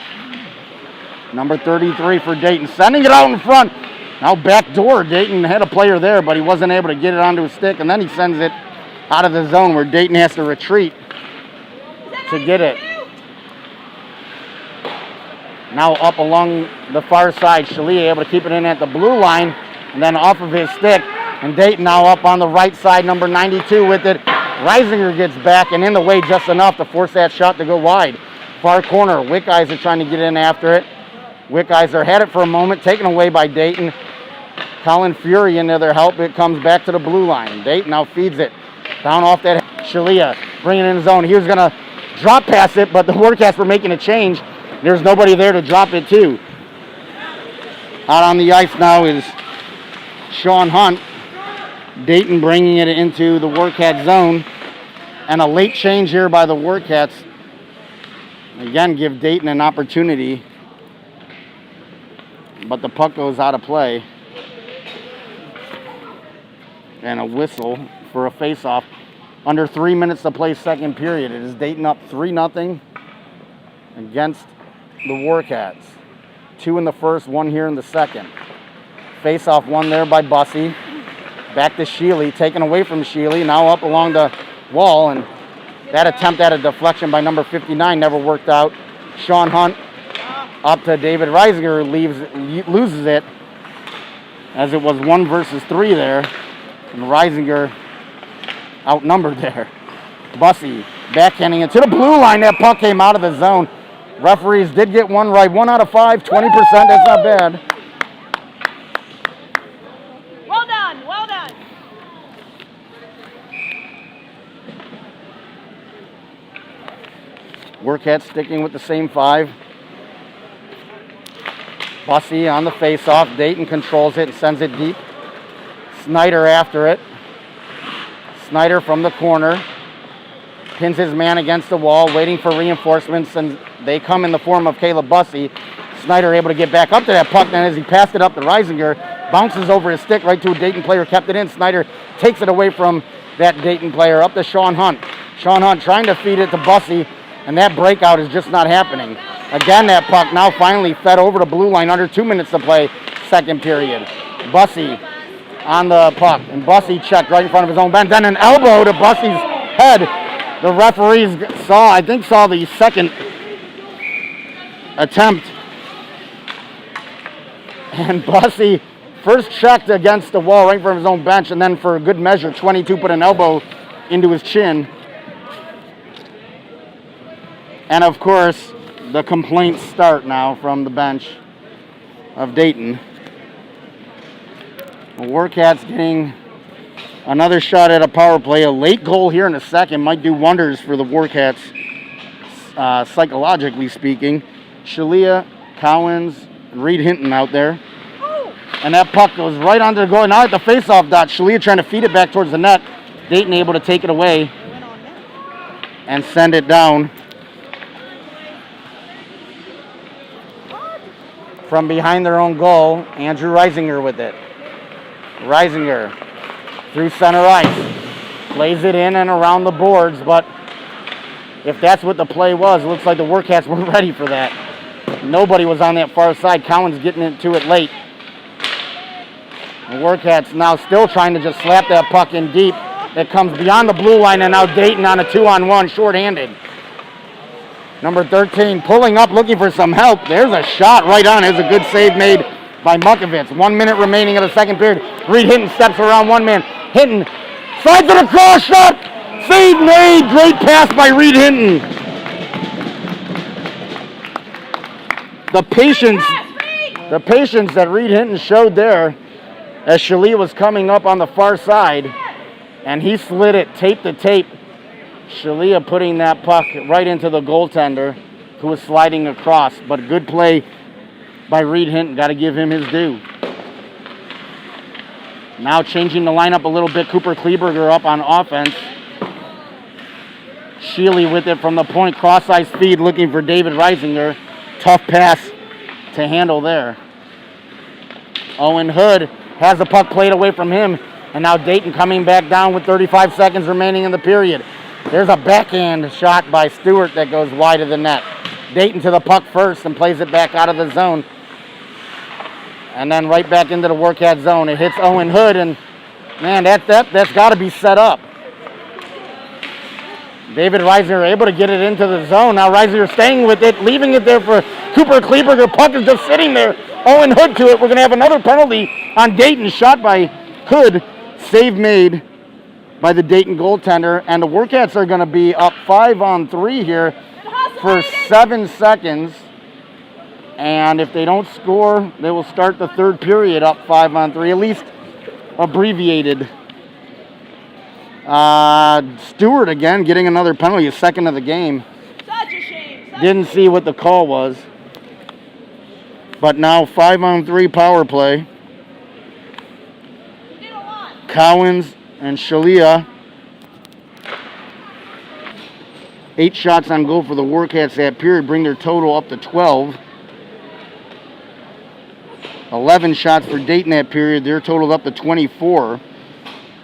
Number 33 for Dayton, sending it out in front. Now back door. Dayton had a player there, but he wasn't able to get it onto his stick, and then he sends it out of the zone where Dayton has to retreat to get it. Now up along the far side, Shalia able to keep it in at the blue line, and then off of his stick, and Dayton now up on the right side, number 92 with it. Reisinger gets back and in the way just enough to force that shot to go wide. Far corner, Wickizer trying to get in after it. Wickizer had it for a moment, taken away by Dayton. Colin Fury into their help. It comes back to the blue line. Dayton now feeds it down off that Shalia, bringing it in the zone. He was going to drop pass it, but the Warcats were making a change. There's nobody there to drop it to. Out on the ice now is Sean Hunt. Dayton bringing it into the Warcat zone. And a late change here by the Warcats. Again, give Dayton an opportunity. But the puck goes out of play. And a whistle for a face-off. Under 3 minutes to play second period. It is Dayton up 3-0 against the Warcats. 2 in the first, 1 here in the second. Face-off won there by Bussey. Back to Sheely, taken away from Sheely. Now up along the wall, and that attempt at a deflection by number 59 never worked out. Sean Hunt up to David Reisinger, loses it, as it was 1 versus 3 there. And Reisinger outnumbered there. Bussey backhanding it to the blue line. That puck came out of the zone. Referees did get one right. 1 out of 5, 20%. That's not bad.
Well done, well done.
Warcats sticking with the same 5. Bussy on the face-off. Dayton controls it and sends it deep. Snyder after it. Snyder from the corner. Pins his man against the wall, waiting for reinforcements, and they come in the form of Caleb Bussy. Snyder able to get back up to that puck, then as he passed it up to Reisinger, bounces over his stick right to a Dayton player, kept it in. Snyder takes it away from that Dayton player, up to Sean Hunt. Sean Hunt trying to feed it to Bussy, and that breakout is just not happening. Again, that puck now finally fed over the blue line, under 2 minutes to play, second period. Bussy on the puck, and Bussy checked right in front of his own bench. Then an elbow to Bussy's head. The referees saw the second attempt. And Bussy first checked against the wall right in front of his own bench, and then for a good measure, 22 put an elbow into his chin. And of course, the complaints start now from the bench of Dayton. The Warcats getting another shot at a power play. A late goal here in a second might do wonders for the Warcats, psychologically speaking. Shalia, Cowens, and Reed Hinton out there. And that puck goes right onto the goal. Now at the face-off dot, Shalia trying to feed it back towards the net. Dayton able to take it away and send it down. From behind their own goal, Andrew Reisinger with it. Reisinger through center ice. Plays it in and around the boards, but if that's what the play was, it looks like the Warcats weren't ready for that. Nobody was on that far side. Cowens getting into it late. The Warcats now still trying to just slap that puck in deep. It comes beyond the blue line, and now Dayton on a 2-on-1, shorthanded. Number 13 pulling up, looking for some help. There's a shot right on. There's a good save made by Mukovitz. 1 minute remaining of the second period. Reed Hinton steps around one man. Hinton slides it across, shot. Save made. Great pass by Reed Hinton. The patience that Reed Hinton showed there as Shalia was coming up on the far side, and he slid it tape to tape. Shalia putting that puck right into the goaltender who was sliding across. But good play by Reed Hinton. Got to give him his due. Now changing the lineup a little bit. Cooper Kleberger up on offense. Sheely with it from the point. Cross-ice feed looking for David Reisinger. Tough pass to handle there. Owen Hood has the puck played away from him. And now Dayton coming back down with 35 seconds remaining in the period. There's a backhand shot by Stewart that goes wide of the net. Dayton to the puck first and plays it back out of the zone. And then right back into the Warcat zone. It hits Owen Hood, and man, that's got to be set up. David Reisinger able to get it into the zone. Now Reisinger staying with it, leaving it there for Cooper Kleberger. Puck is just sitting there. Owen Hood to it. We're going to have another penalty on Dayton. Shot by Hood. Save made by the Dayton goaltender, and the Warcats are going to be up 5-on-3 here for 7 seconds, and if they don't score, they will start the third period up 5-on-3, at least abbreviated. Stewart again getting another penalty, his second of the game.
Such a shame.
Didn't see what the call was, but now 5-on-3 power play. Cowens and Shalia. 8 shots on goal for the Warcats that period, bring their total up to 12. 11 shots for Dayton that period, their total up to 24.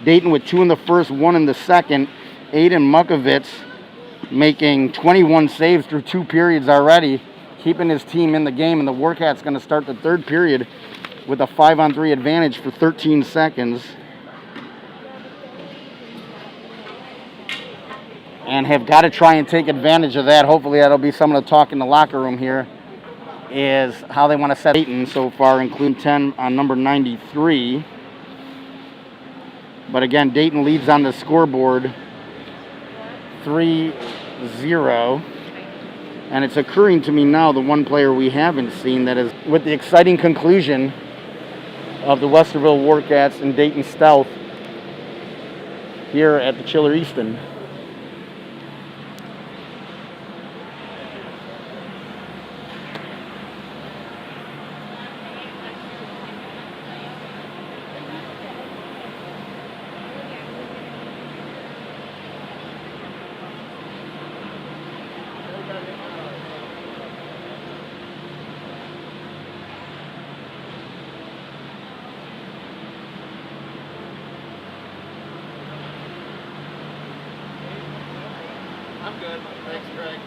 Dayton with 2 in the first, 1 in the second. Aiden Mukovitz making 21 saves through 2 periods already, keeping his team in the game, and the Warcats going to start the third period with a 5-on-3 advantage for 13 seconds. And have got to try and take advantage of that. Hopefully that'll be some of the talk in the locker room here, is how they want to set Dayton so far, including 10 on number 93. But again, Dayton leads on the scoreboard 3-0. And it's occurring to me now, the one player we haven't seen that is with the exciting conclusion of the Westerville Warcats and Dayton Stealth here at the Chiller Easton.
I'm good. Thanks, Greg.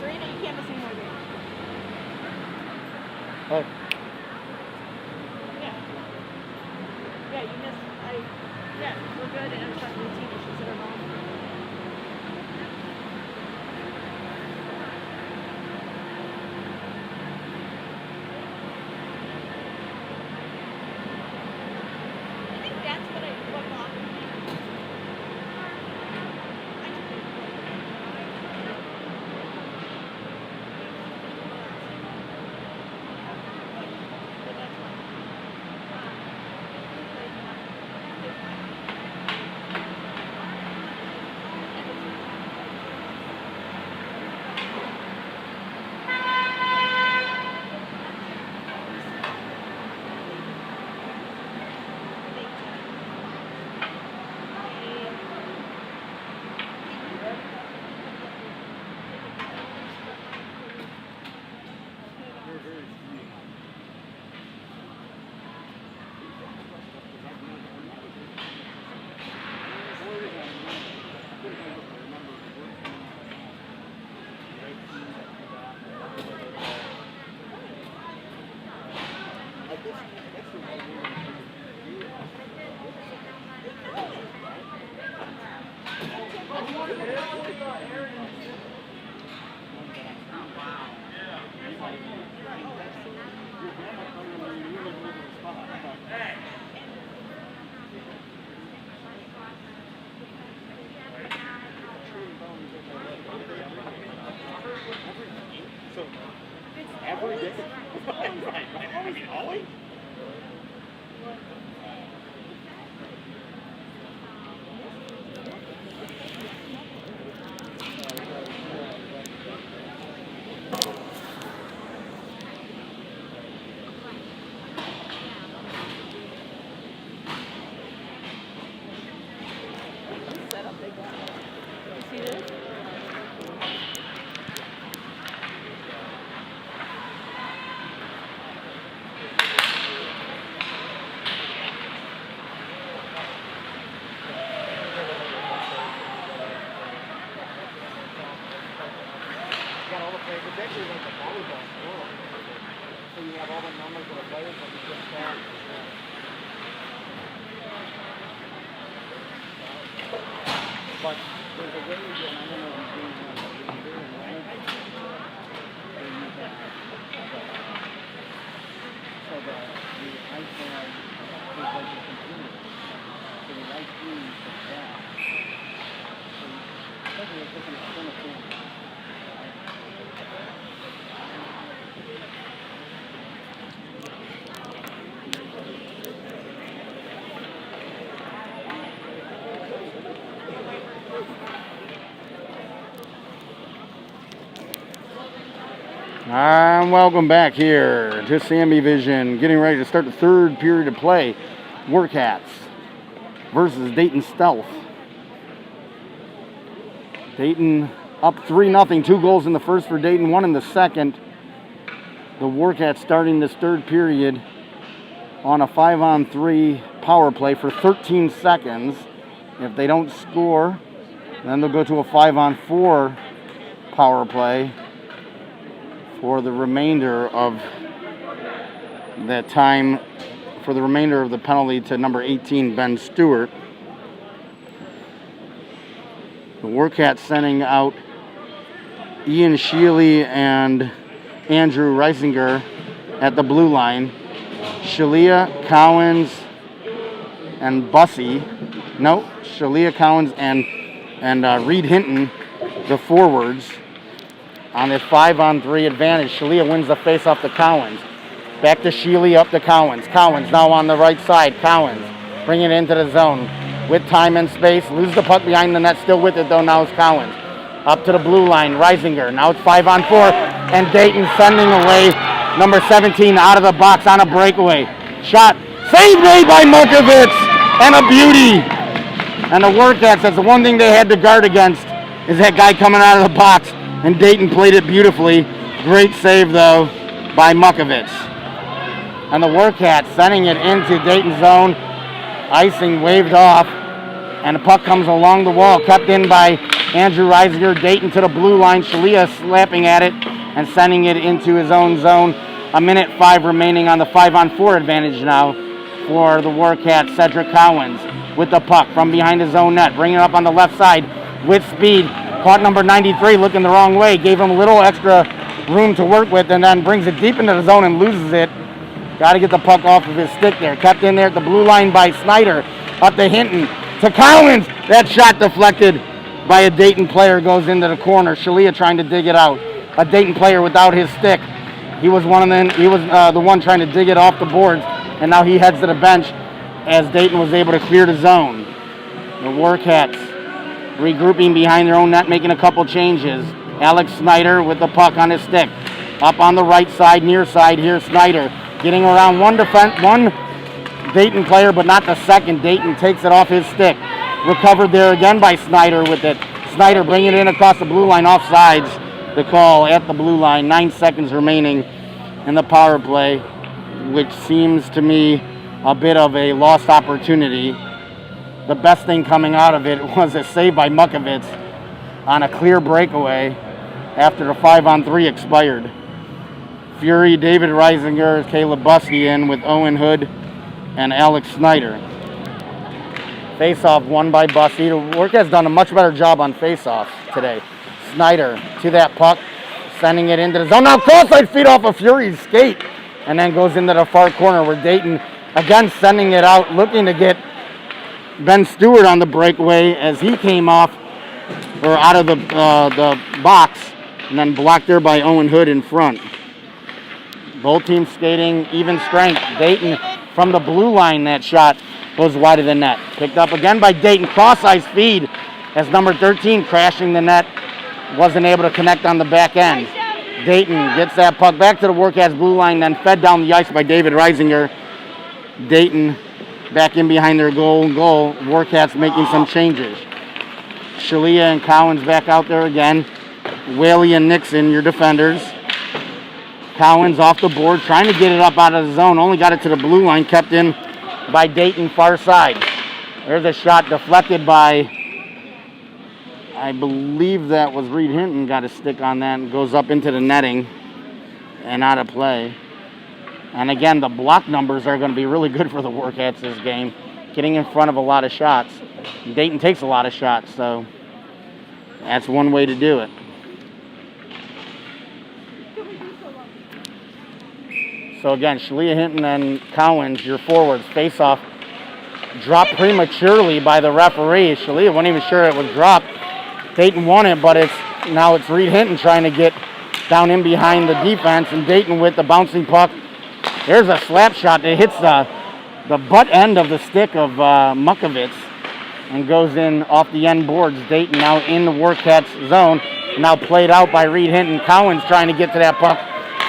Serena, you can't miss any more games.
Hey.
Yeah. Yeah, you missed. Yeah, we're good, and I'm talking to the team. She said her mom. I think that's what bothered me. Setup they got. You see this?
Got all the players. It's actually like a volleyball score. So you have all the numbers of the players and you just but there's a way to get, I don't know if you're doing so the iPad is like a computer. So the right screen is that. So essentially it's just an external camera. And welcome back here to SammyVision, getting ready to start the third period of play. Warcats versus Dayton Stealth. Dayton up 3-0, 2 goals in the first for Dayton, 1 in the second. The Warcats starting this third period on a 5-on-3 power play for 13 seconds. If they don't score, then they'll go to a 5-on-4 power play for the remainder of that time, for the remainder of the penalty to number 18, Ben Stewart. The Warcats sending out Ian Sheely and Andrew Reisinger at the blue line. Shalia, Cowens, and Bussy. No, Shalia, Cowens, and Reed Hinton, the forwards. On this 5-on-3 advantage, Shalia wins the face-off to Cowens. Back to Sheely, up to Cowens. Cowens now on the right side. Cowens bring it into the zone with time and space. Lose the puck behind the net. Still with it, though, now is Cowens. Up to the blue line, Reisinger. Now it's 5-on-4, and Dayton sending away number 17 out of the box on a breakaway. Shot. Save made by Mukovitz, and a beauty. And the Warcats, that's the one thing they had to guard against, is that guy coming out of the box. And Dayton played it beautifully. Great save, though, by Mukovitz. And the Warcats sending it into Dayton's zone. Icing waved off. And the puck comes along the wall. Kept in by Andrew Reisinger. Dayton to the blue line. Shalia slapping at it and sending it into his own zone. 1:05 remaining on the 5-on-4 advantage now for the Warcats. Cedric Cowens with the puck from behind his own net. Bringing it up on the left side with speed. Caught number 93 looking the wrong way. Gave him a little extra room to work with and then brings it deep into the zone and loses it. Got to get the puck off of his stick there. Kept in there at the blue line by Snyder. Up to Hinton. To Cowens. That shot deflected by a Dayton player. Goes into the corner. Shalia trying to dig it out. A Dayton player without his stick. He was the one trying to dig it off the boards. And now he heads to the bench as Dayton was able to clear the zone. The Warcats regrouping behind their own net, making a couple changes. Alex Snyder with the puck on his stick. Up on the right side, near side here, Snyder. Getting around one Dayton player, but not the second. Dayton takes it off his stick. Recovered there again by Snyder with it. Snyder bringing it in across the blue line, offsides. The call at the blue line. 9 seconds remaining in the power play, which seems to me a bit of a lost opportunity. The best thing coming out of it was a save by Mukovitz on a clear breakaway after the 5-on-3 expired. Fury, David Reisinger, Caleb Bussy in with Owen Hood and Alex Snyder. Face-off won by Bussy. The Warcats done a much better job on face-offs today. Snyder to that puck, sending it into the zone. Now cross-side feed off of Fury's skate and then goes into the far corner where Dayton again sending it out, looking to get Ben Stewart on the breakaway as he came off or out of the box and then blocked there by Owen Hood in front. Both teams skating even strength. Dayton from the blue line, that shot goes wide of the net. Picked up again by Dayton. Cross-ice feed as number 13 crashing the net. Wasn't able to connect on the back end. Dayton gets that puck back to the Warcats blue line, then fed down the ice by David Reisinger. Dayton back in behind their goal. Warcats making some changes. Shalia and Collins back out there again. Whaley and Nixon, your defenders. Collins off the board, trying to get it up out of the zone. Only got it to the blue line, kept in by Dayton far side. There's a shot deflected by, I believe that was Reed Hinton, got a stick on that and goes up into the netting and out of play. And again, the block numbers are going to be really good for the Warcats this game, getting in front of a lot of shots. Dayton takes a lot of shots, so that's one way to do it. So again, Shalia Hinton and Collins, your forwards, face off, dropped prematurely by the referee. Shalia wasn't even sure it was dropped. Dayton won it, but now it's Reed Hinton trying to get down in behind the defense, and Dayton with the bouncing puck. There's a slap shot that hits the butt end of the stick of Mukovitz and goes in off the end boards. Dayton now in the Warcats zone, now played out by Reed Hinton. Collins trying to get to that puck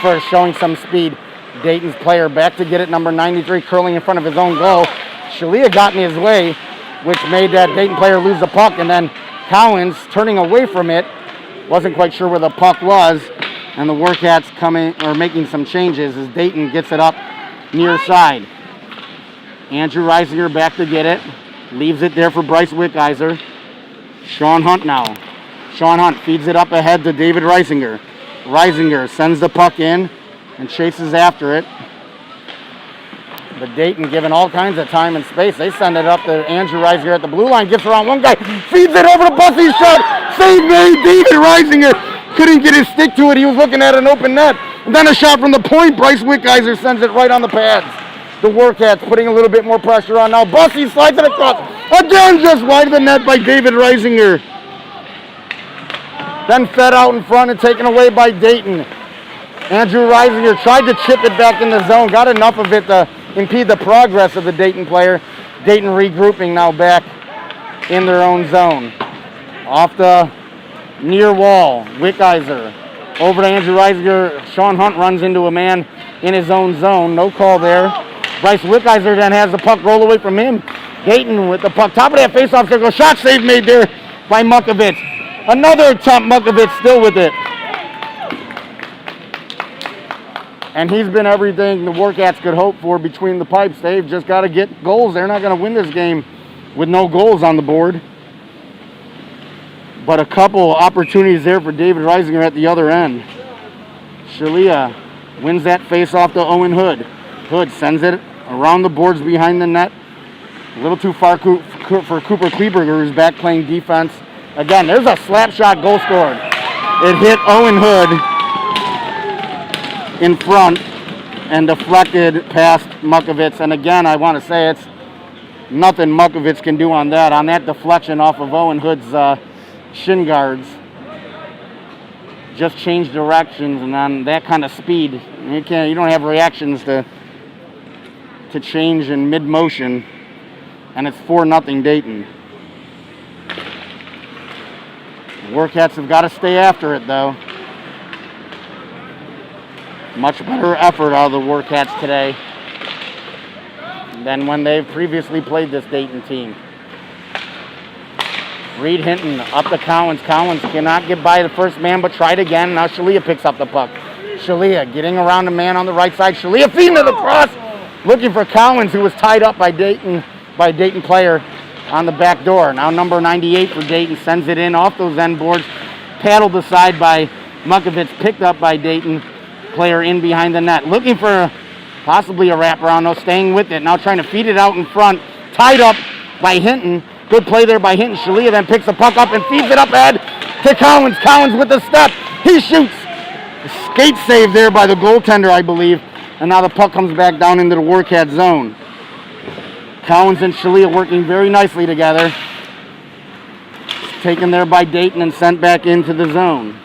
first, showing some speed. Dayton's player back to get it, number 93, curling in front of his own goal. Shalia got in his way, which made that Dayton player lose the puck, and then Collins turning away from it, wasn't quite sure where the puck was, and the Warcats making some changes as Dayton gets it up near side. Andrew Reisinger back to get it, leaves it there for Bryce Wickizer. Sean Hunt now. Sean Hunt feeds it up ahead to David Reisinger. Reisinger sends the puck in and chases after it. But Dayton given all kinds of time and space. They send it up to Andrew Reisinger at the blue line, gets around one guy, feeds it over to Bussy's shot. Save made. David Reisinger couldn't get his stick to it. He was looking at an open net. And then a shot from the point. Bryce Wickizer sends it right on the pads. The Warcats putting a little bit more pressure on now. Bussy slides it across. Again, just wide of the net by David Reisinger. Then fed out in front and taken away by Dayton. Andrew Reisinger tried to chip it back in the zone. Got enough of it to impede the progress of the Dayton player. Dayton regrouping now back in their own zone. Off the near wall, Wickizer. Over to Andrew Reisinger. Sean Hunt runs into a man in his own zone. No call there. Bryce Wickizer then has the puck roll away from him. Dayton with the puck. Top of that faceoff circle. Shot save made there by Mukovitz. Another attempt, Mukovitz still with it. And he's been everything the Warcats could hope for between the pipes. They've just got to get goals. They're not going to win this game with no goals on the board. But a couple opportunities there for David Reisinger at the other end. Shalia wins that face-off to Owen Hood. Hood sends it around the boards behind the net. A little too far for Cooper Kleberger, who's back playing defense. Again, there's a slap shot goal scored. It hit Owen Hood in front and deflected past Mukovitz. And again, I want to say it's nothing Mukovitz can do on that. On that deflection off of Owen Hood's shin guards. Just change directions, and on that kind of speed, you don't have reactions to change in mid-motion, and it's 4-0 Dayton. The Warcats have got to stay after it, though. Much better effort out of the Warcats today than when they've previously played this Dayton team. Reed Hinton up to Collins. Collins cannot get by the first man, but tried again. Now Shalia picks up the puck. Shalia getting around the man on the right side. Shalia feeding to the cross, looking for Collins, who was tied up by Dayton player on the back door. Now number 98 for Dayton sends it in off those end boards, paddled aside by Mukovitz, picked up by Dayton player in behind the net, looking for possibly a wraparound. No, staying with it. Now trying to feed it out in front, tied up by Hinton. Good play there by Hinton. Shalia then picks the puck up and feeds it up ahead to Collins. Collins with the step. He shoots. Skate save there by the goaltender, I believe. And now the puck comes back down into the Warcat zone. Collins and Shalia working very nicely together. Taken there by Dayton and sent back into the zone.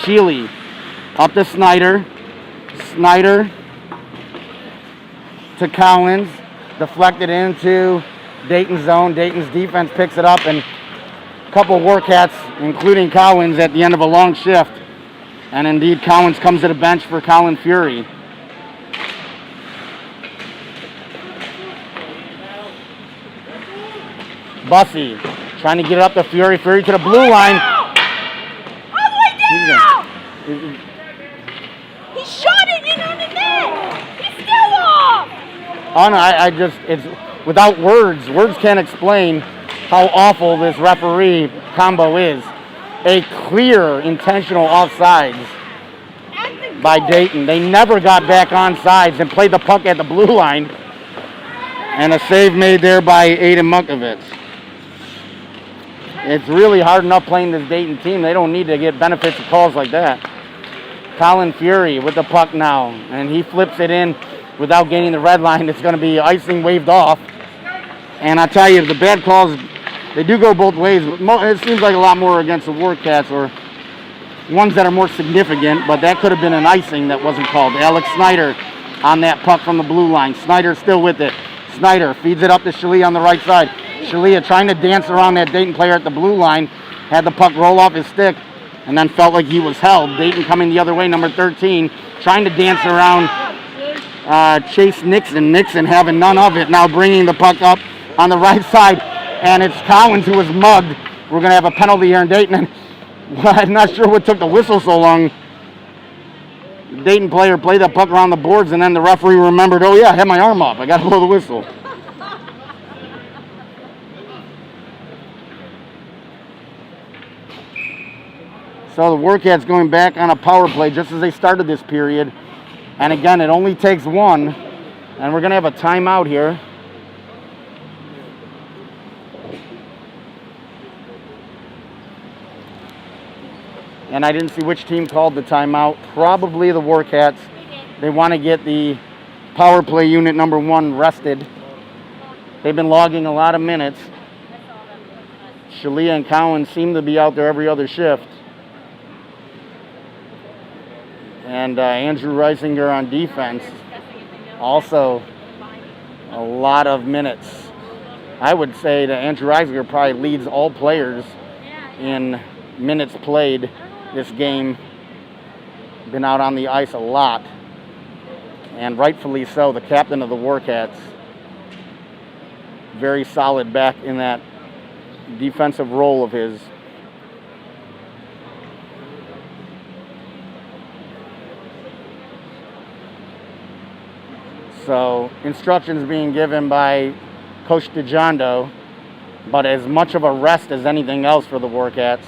Shealy up to Snyder. Snyder to Collins, deflected into Dayton's zone. Dayton's defense picks it up, and a couple Warcats, including Collins, at the end of a long shift. And indeed, Collins comes to the bench for Colin Fury. Bussy trying to get it up to Fury. Fury to the blue line.
All the way down! He shot it in on the net! He's still off!
Oh no, it's without words. Words can't explain how awful this referee combo is. A clear intentional offsides by Dayton. They never got back on sides and played the puck at the blue line. And a save made there by Aiden Mukovitz. It's really hard enough playing this Dayton team. They don't need to get benefits of calls like that. Colin Fury with the puck now, and he flips it in without gaining the red line. It's going to be icing waved off. And I tell you, the bad calls, they do go both ways. It seems like a lot more against the Warcats or ones that are more significant, but that could have been an icing that wasn't called. Alex Snyder on that puck from the blue line. Snyder still with it. Snyder feeds it up to Shalia on the right side. Shalia trying to dance around that Dayton player at the blue line. Had the puck roll off his stick and then felt like he was held. Dayton coming the other way, number 13, trying to dance around Chase Nixon. Nixon having none of it, now bringing the puck up on the right side. And it's Collins who was mugged. We're going to have a penalty here in Dayton. And I'm not sure what took the whistle so long. The Dayton player played that puck around the boards, and then the referee remembered, oh yeah, I had my arm up. I got to blow the whistle. So the Warcats going back on a power play just as they started this period. And again, it only takes one. And we're going to have a timeout here. And I didn't see which team called the timeout. Probably the Warcats. They want to get the power play unit number 1 rested. They've been logging a lot of minutes. Shalia and Collins seem to be out there every other shift. And Andrew Reisinger on defense. Also a lot of minutes. I would say that Andrew Reisinger probably leads all players in minutes played this game. Been out on the ice a lot. And rightfully so, the captain of the Warcats. Very solid back in that defensive role of his. So instructions being given by Coach DeJondo, but as much of a rest as anything else for the Warcats.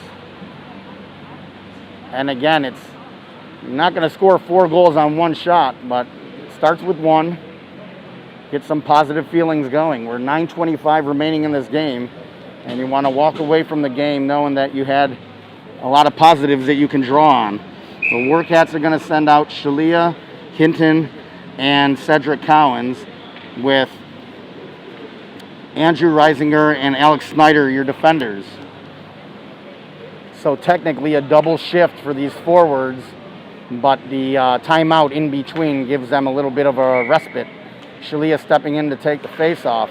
And again, it's not going to score 4 goals on one shot, but it starts with 1. Get some positive feelings going. We're 9:25 remaining in this game, and you want to walk away from the game knowing that you had a lot of positives that you can draw on. The Warcats are going to send out Shalia, Hinton, and Cedric Collins, with Andrew Reisinger and Alex Snyder, your defenders. So technically a double shift for these forwards, but the timeout in between gives them a little bit of a respite. Shalia stepping in to take the face-off,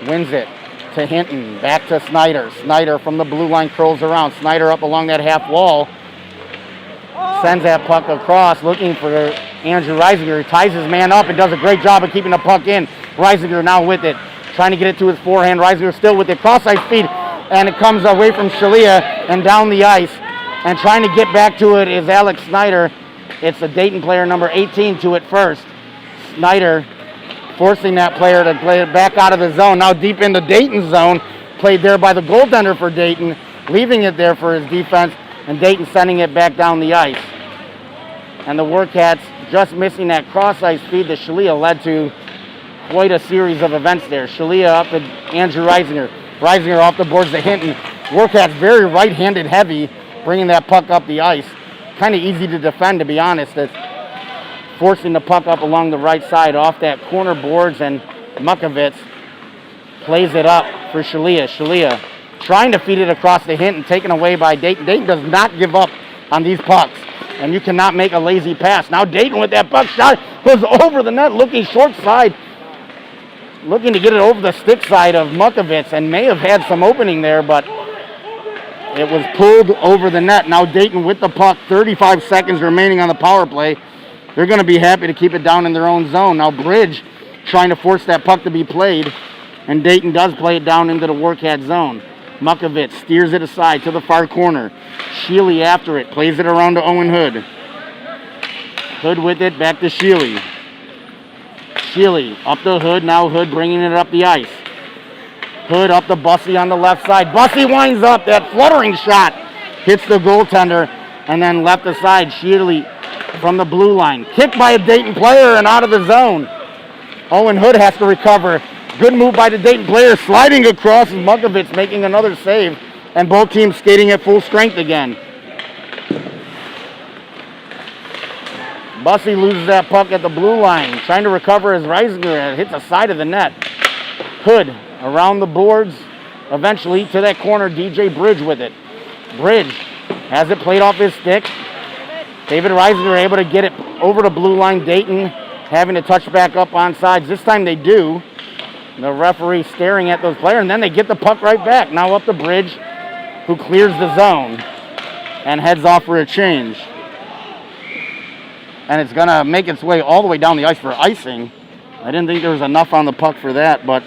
wins it to Hinton, back to Snyder. Snyder from the blue line curls around. Snyder up along that half wall, sends that puck across, looking for Andrew Reisinger. He ties his man up and does a great job of keeping the puck in. Reisinger now with it, trying to get it to his forehand. Reisinger still with it, cross-ice feed, and it comes away from Shalia and down the ice. And trying to get back to it is Alex Snyder. It's the Dayton player, number 18, to it first. Snyder forcing that player to play it back out of the zone. Now deep into Dayton's zone, played there by the goaltender for Dayton, leaving it there for his defense, and Dayton sending it back down the ice. And the Warcats just missing that cross-ice feed to Shalia led to quite a series of events there. Shalia up to Andrew Reisinger. Reisinger off the boards to Hinton. Warcats very right-handed heavy, bringing that puck up the ice. Kind of easy to defend, to be honest. It's forcing the puck up along the right side off that corner boards, and Mukovitz plays it up for Shalia. Shalia trying to feed it across the Hinton, taken away by Dayton. Dayton does not give up on these pucks. And you cannot make a lazy pass. Now Dayton with that puck shot goes over the net, looking short side. Looking to get it over the stick side of Mukovitz, and may have had some opening there, but it was pulled over the net. Now Dayton with the puck, 35 seconds remaining on the power play. They're going to be happy to keep it down in their own zone. Now Bridge trying to force that puck to be played, and Dayton does play it down into the Warcat zone. Mukovitz steers it aside to the far corner. Sheely after it, plays it around to Owen Hood. Hood with it, back to Sheely. Sheely up to Hood, now Hood bringing it up the ice. Hood up to Bussey on the left side. Bussey winds up, that fluttering shot hits the goaltender, and then left aside, Sheely from the blue line. Kicked by a Dayton player and out of the zone. Owen Hood has to recover. Good move by the Dayton player, sliding across, and Mukovitz making another save, and both teams skating at full strength again. Bussey loses that puck at the blue line, trying to recover as Reisinger, and it hits the side of the net. Hood around the boards, eventually to that corner, DJ Bridge with it. Bridge has it played off his stick. David Reisinger able to get it over the blue line. Dayton having to touch back up on sides. This time they do. The referee staring at those players, and then they get the puck right back. Now up the Bridge, who clears the zone and heads off for a change. And it's going to make its way all the way down the ice for icing. I didn't think there was enough on the puck for that, but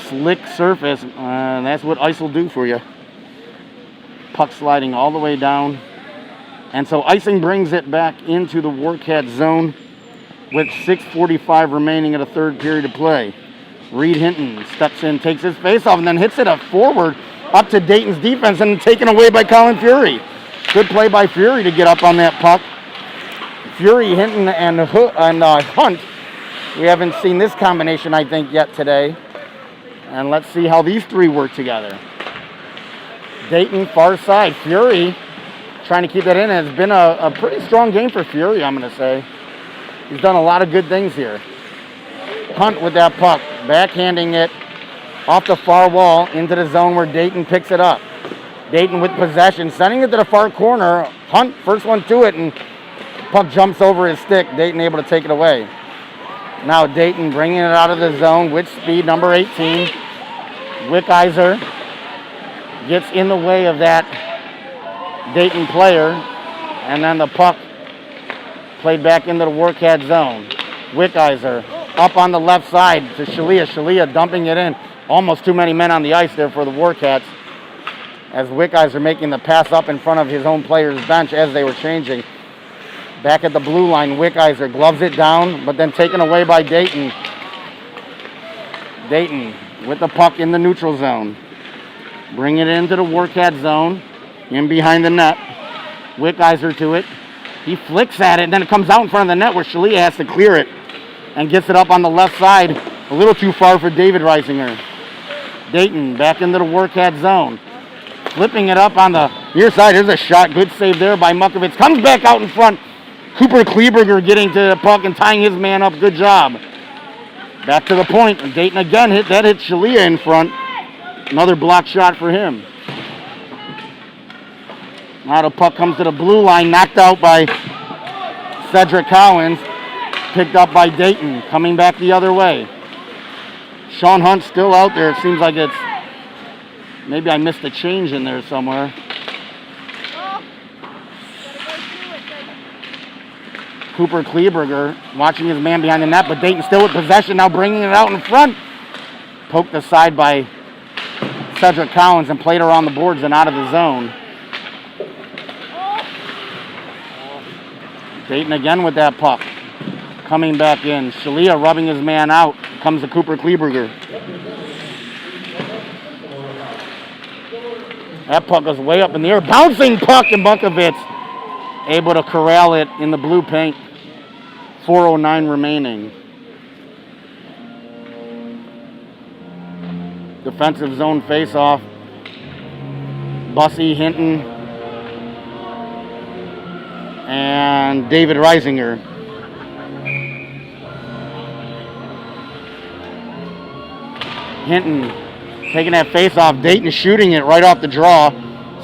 slick surface, and that's what ice will do for you. Puck sliding all the way down. And so icing brings it back into the Warcat zone with 6:45 remaining at a third period of play. Reed Hinton steps in, takes his face off, and then hits it up forward up to Dayton's defense and taken away by Colin Fury. Good play by Fury to get up on that puck. Fury, Hinton, and Hunt. We haven't seen this combination, I think, yet today. And let's see how these three work together. Dayton, far side. Fury trying to keep that in. It's been a pretty strong game for Fury, I'm going to say. He's done a lot of good things here. Hunt with that puck, backhanding it off the far wall into the zone where Dayton picks it up. Dayton with possession, sending it to the far corner. Hunt, first one to it, and puck jumps over his stick. Dayton able to take it away. Now Dayton bringing it out of the zone with speed, number 18. Wickizer gets in the way of that Dayton player, and then the puck played back into the Warcat zone. Wickizer up on the left side to Shalia. Shalia dumping it in. Almost too many men on the ice there for the Warcats, as Wickizer making the pass up in front of his own player's bench as they were changing. Back at the blue line, Wickizer gloves it down, but then taken away by Dayton. Dayton with the puck in the neutral zone. Bring it into the Warcat zone, in behind the net. Wickizer to it. He flicks at it, and then it comes out in front of the net where Shalia has to clear it and gets it up on the left side, a little too far for David Reisinger. Dayton back into the Warcat zone. Flipping it up on the near side. There's a shot. Good save there by Mukovitz. Comes back out in front. Cooper Kleberger getting to the puck and tying his man up. Good job. Back to the point. Dayton again hit Shalia in front. Another block shot for him. Now the puck comes to the blue line, knocked out by Cedric Collins. Picked up by Dayton, coming back the other way. Sean Hunt still out there. It seems like it's, maybe I missed a change in there somewhere. Cooper Kleberger watching his man behind the net, but Dayton still with possession, now bringing it out in front. Poked aside by Cedric Collins and played around the boards and out of the zone. Dayton again with that puck. Coming back in. Shalia rubbing his man out. Comes to Cooper Kleberger. That puck goes way up in the air. Bouncing puck, and Mukovitz able to corral it in the blue paint. 4:09 remaining. Defensive zone face-off. Bussey, Hinton, and David Reisinger. Hinton taking that face-off. Dayton shooting it right off the draw.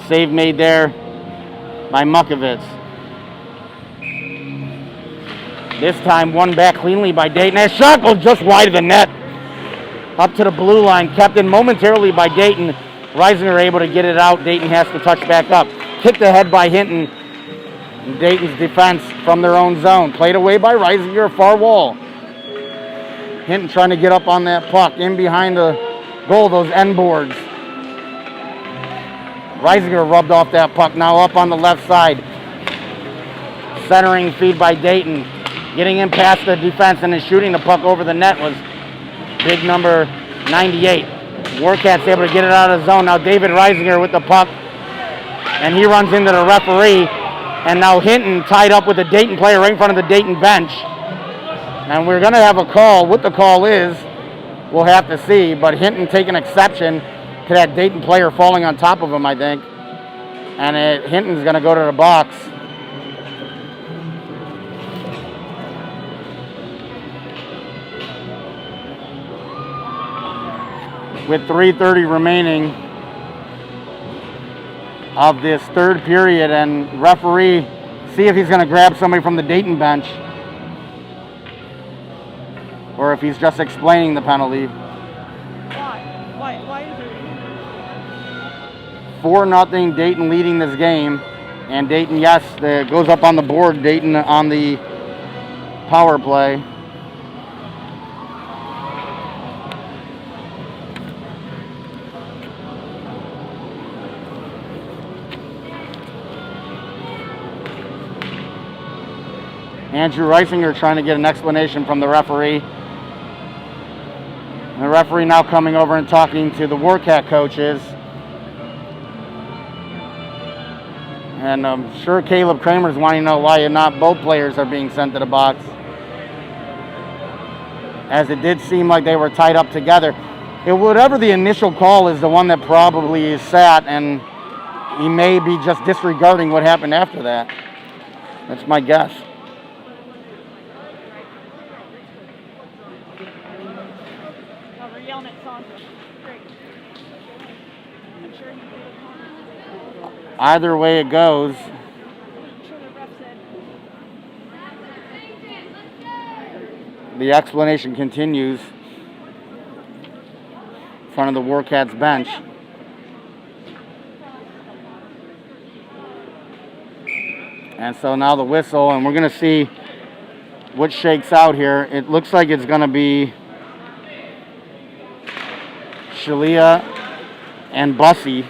Save made there by Mukovitz. This time won back cleanly by Dayton. That shot goes just wide of the net. Up to the blue line, kept in momentarily by Dayton. Reisinger able to get it out. Dayton has to touch back up. Kicked ahead by Hinton. And Dayton's defense from their own zone. Played away by Reisinger, far wall. Hinton trying to get up on that puck. In behind the goal, those end boards. Reisinger rubbed off that puck. Now up on the left side. Centering feed by Dayton. Getting in past the defense and then shooting the puck over the net was big number 98. Warcats able to get it out of the zone. Now David Reisinger with the puck. And he runs into the referee. And now Hinton tied up with a Dayton player right in front of the Dayton bench. And we're going to have a call. What the call is, we'll have to see. But Hinton taking exception to that Dayton player falling on top of him, I think. And Hinton's going to go to the box. With 3:30 remaining of this third period, and referee see if he's going to grab somebody from the Dayton bench or if he's just explaining the penalty.
Why is it?
4-0 Dayton leading this game, and Dayton, yes, goes up on the board. Dayton on the power play. Andrew Reisinger trying to get an explanation from the referee. And the referee now coming over and talking to the Warcat coaches. And I'm sure Caleb Kramer's wanting to know why not both players are being sent to the box, as it did seem like they were tied up together. Whatever the initial call is, the one that probably is sat, and he may be just disregarding what happened after that. That's my guess. Either way it goes, the explanation continues in front of the Warcats bench. And so now the whistle, and we're going to see what shakes out here. It looks like it's going to be Shalia and Bussy.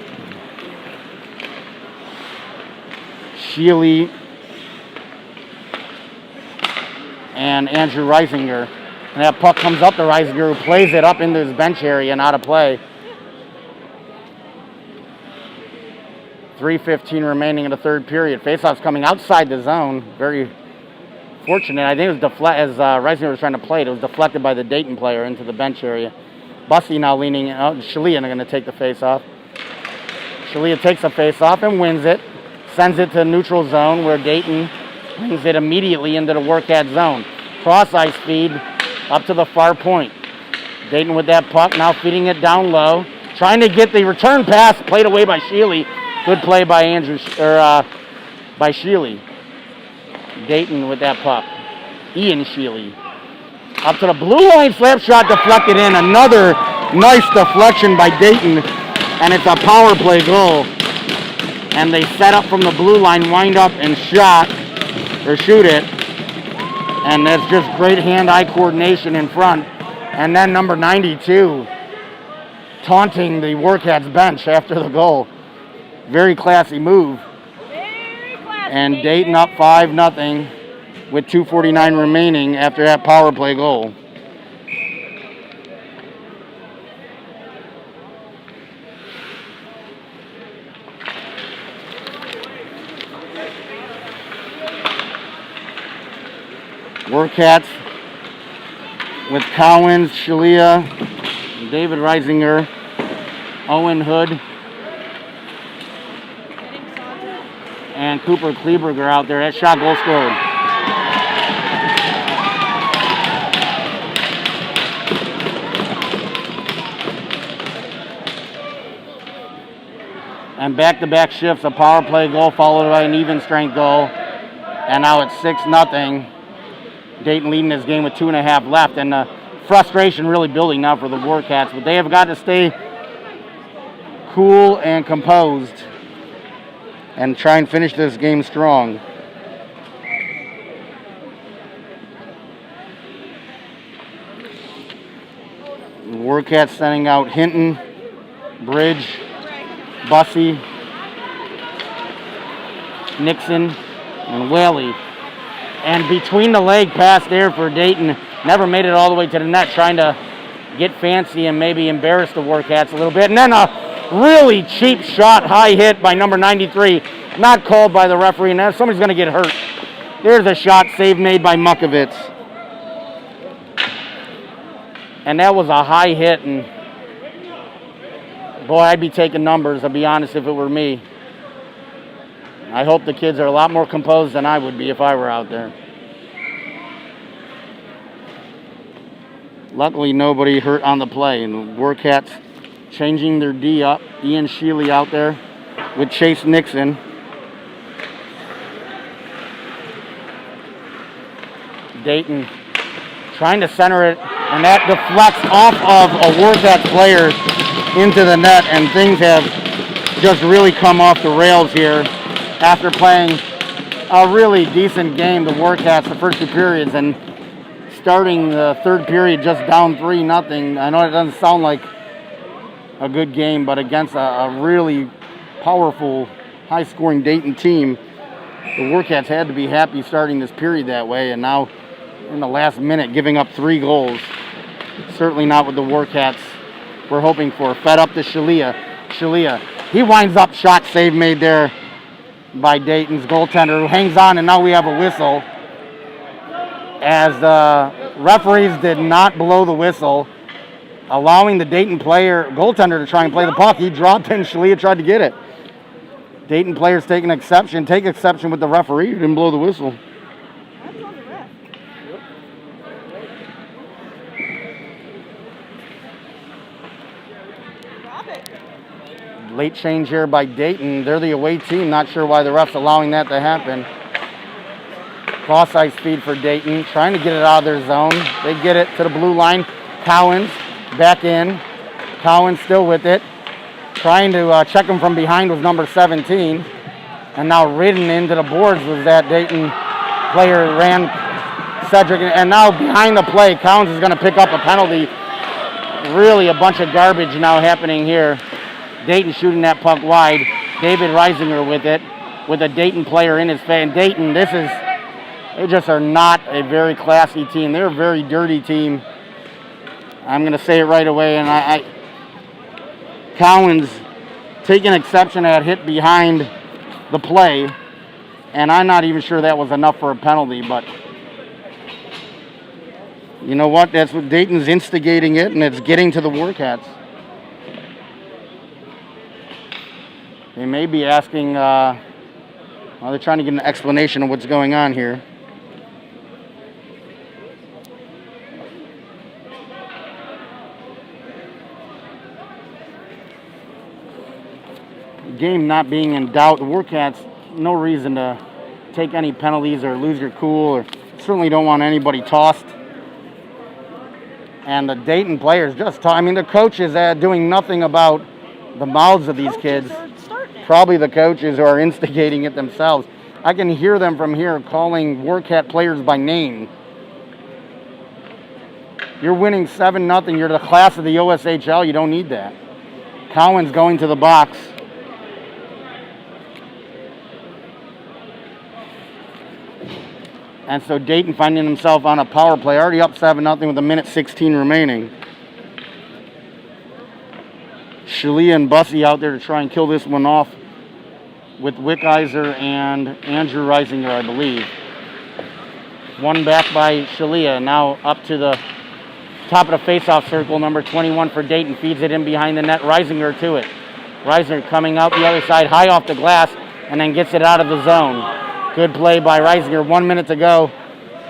Sheely and Andrew Reisinger. And that puck comes up to Reisinger, who plays it up into his bench area and out of play. 3:15 remaining in the third period. Faceoff's coming outside the zone. Very fortunate. I think it was as Reisinger was trying to play it, was deflected by the Dayton player into the bench area. Bussy now leaning out. Shalia going to take the faceoff. Shalia takes a faceoff and wins it. Sends it to the neutral zone where Dayton brings it immediately into the Warcat zone. Cross-ice feed up to the far point. Dayton with that puck, now feeding it down low. Trying to get the return pass, played away by Sheely. Good play by by Sheely. Dayton with that puck. Ian Sheely. Up to the blue line, slap shot deflected in. Another nice deflection by Dayton, and it's a power play goal. And they set up from the blue line, wind up and shoot it. And that's just great hand-eye coordination in front. And then number 92 taunting the Warcats bench after the goal. Very classy move.
Very classy.
And Dayton up 5-0 with 2:49 remaining after that power play goal. Warcats with Cowens, Shalia, David Reisinger, Owen Hood, and Cooper Kleberger out there. That shot goal scored. And back-to-back shifts, a power play goal followed by an even strength goal. And now it's 6-0. Dayton leading this game with 2.5 left, and frustration really building now for the Warcats. But they have got to stay cool and composed and try and finish this game strong. The Warcats sending out Hinton, Bridge, Bussey, Nixon, and Whaley. And between the leg pass there for Dayton, never made it all the way to the net, trying to get fancy and maybe embarrass the Warcats a little bit. And then a really cheap shot, high hit by number 93, not called by the referee. Now somebody's going to get hurt. There's a shot save made by Mukovitz. And that was a high hit, and boy, I'd be taking numbers, I'll be honest, if it were me. I hope the kids are a lot more composed than I would be if I were out there. Luckily, nobody hurt on the play, and the Warcats changing their D up. Ian Sheely out there with Chase Nixon. Dayton trying to center it, and that deflects off of a Warcats player into the net, and things have just really come off the rails here after playing a really decent game, the Warcats, the first 2 periods, and starting the third period just down 3-0. I know it doesn't sound like a good game, but against a really powerful, high-scoring Dayton team, the Warcats had to be happy starting this period that way, and now in the last minute giving up 3 goals. Certainly not what the Warcats were hoping for. Fed up to Shalia. He winds up, shot save made there by Dayton's goaltender, who hangs on, and now we have a whistle, as the referees did not blow the whistle, allowing the Dayton goaltender to try and play the puck. He dropped it, and Shalia tried to get it. Dayton players take exception with the referee who didn't blow the whistle.
That's on the ref. Drop it.
Late change here by Dayton. They're the away team. Not sure why the ref's allowing that to happen. Cross-ice feed for Dayton, trying to get it out of their zone. They get it to the blue line. Cowens back in. Cowens still with it. Trying to check him from behind was number 17. And now ridden into the boards was that Dayton player, ran Cedric. And now behind the play, Cowens is going to pick up a penalty. Really a bunch of garbage now happening here. Dayton shooting that puck wide. David Reisinger with it, with a Dayton player in his face. And Dayton, they just are not a very classy team. They're a very dirty team. I'm going to say it right away. And Cowens taking exception at hit behind the play. And I'm not even sure that was enough for a penalty, but you know what? That's what Dayton's instigating it, and it's getting to the Warcats. They may be asking, they're trying to get an explanation of what's going on here. The game not being in doubt, the Warcats, no reason to take any penalties or lose your cool, or certainly don't want anybody tossed. And the Dayton players the coach is doing nothing about the mouths of these kids. Probably the coaches who are instigating it themselves. I can hear them from here calling Warcat players by name. You're winning 7-0. You're the class of the OSHL. You don't need that. Cowens going to the box. And so Dayton finding himself on a power play, already up 7-0 with 1:16 remaining. Shalia and Bussey out there to try and kill this one off with Wickizer and Andrew Reisinger, I believe. One back by Shalia, now up to the top of the face-off circle. Number 21 for Dayton feeds it in behind the net. Reisinger to it. Reisinger coming out the other side, high off the glass, and then gets it out of the zone. Good play by Reisinger. 1 minute to go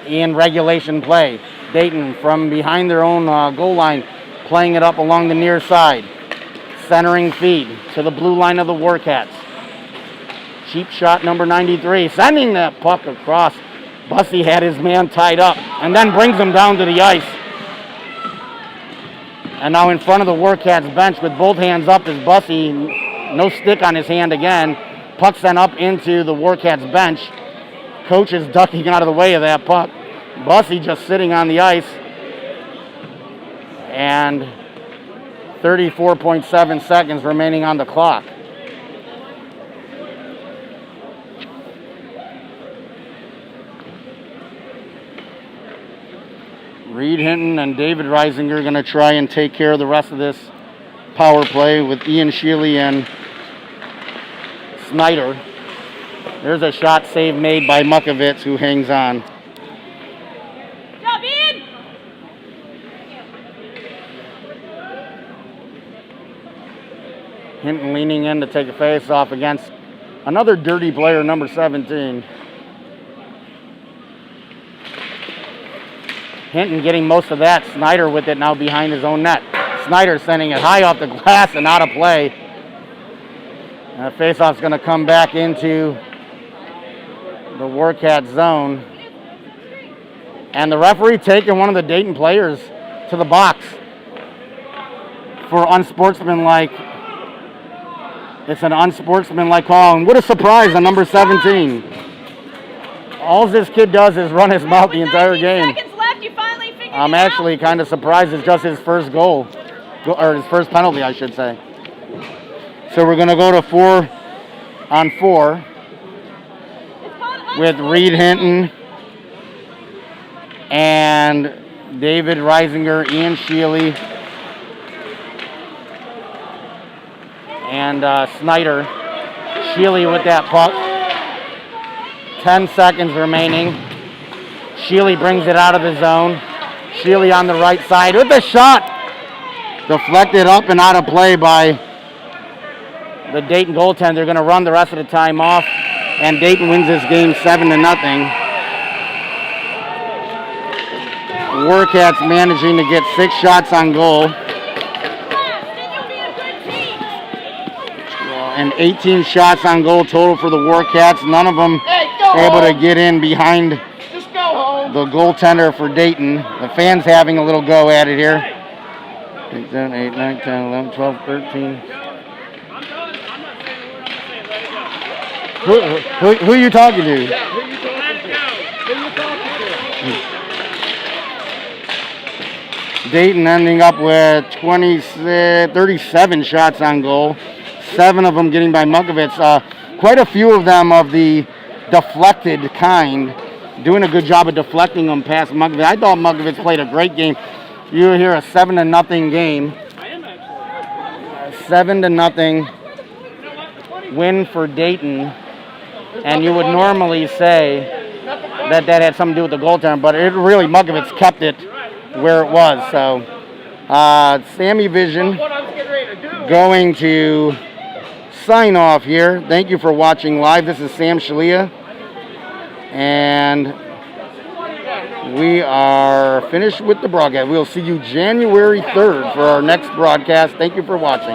in regulation play. Dayton from behind their own goal line, playing it up along the near side. Centering feed to the blue line of the Warcats. Cheap shot number 93, sending that puck across Bussy had his man tied up and then brings him down to the ice. And now in front of the Warcats bench with both hands up is Bussy. No stick on his hand again. Puck's then up into the Warcats bench. Coach is ducking out of the way of that puck. Bussy just sitting on the ice. And 34.7 seconds remaining on the clock. Reed Hinton and David Reisinger are going to try and take care of the rest of this power play with Ian Sheely and Snyder. There's a shot save made by Mukovitz, who hangs on.
Job, Ian!
Hinton leaning in to take a face-off against another dirty player, number 17. Hinton getting most of that. Snyder with it now behind his own net. Snyder sending it high off the glass and out of play. And the face-off's going to come back into the Warcat zone. And the referee taking one of the Dayton players to the box for unsportsmanlike. It's an unsportsmanlike call. And what a surprise on number 17. All this kid does is run his mouth the entire game. I'm actually kind of surprised it's just his first goal, or his first penalty, I should say. So we're going to go to 4-on-4 with Reed Hinton and David Reisinger, Ian Sheely, and Snyder. Sheely with that puck. 10 seconds remaining. Sheely brings it out of the zone. Sheely on the right side with the shot. Deflected up and out of play by the Dayton goaltender. They're going to run the rest of the time off, and Dayton wins this game 7-0. Warcats managing to get 6 shots on goal. And 18 shots on goal total for the Warcats. None of them able to get in behind the goaltender for Dayton. The fans having a little go at it here. 6, 7, 8, 9, 10, 11, 12, 13. Who are you talking to?
Yeah, who you talking to?
Dayton ending up with 37 shots on goal. 7 of them getting by Mukovitz. Quite a few of them of the deflected kind. Doing a good job of deflecting them past Mukovitz. I thought Mukovitz played a great game. You hear a 7-0 game. 7-0 win for Dayton. And you would normally say that had something to do with the goaltender, but it really, Mukovitz kept it where it was. So, SammyVision going to sign off here. Thank you for watching live. This is Sam Shalia. And we are finished with the broadcast. We'll see you January 3rd for our next broadcast. Thank you for watching.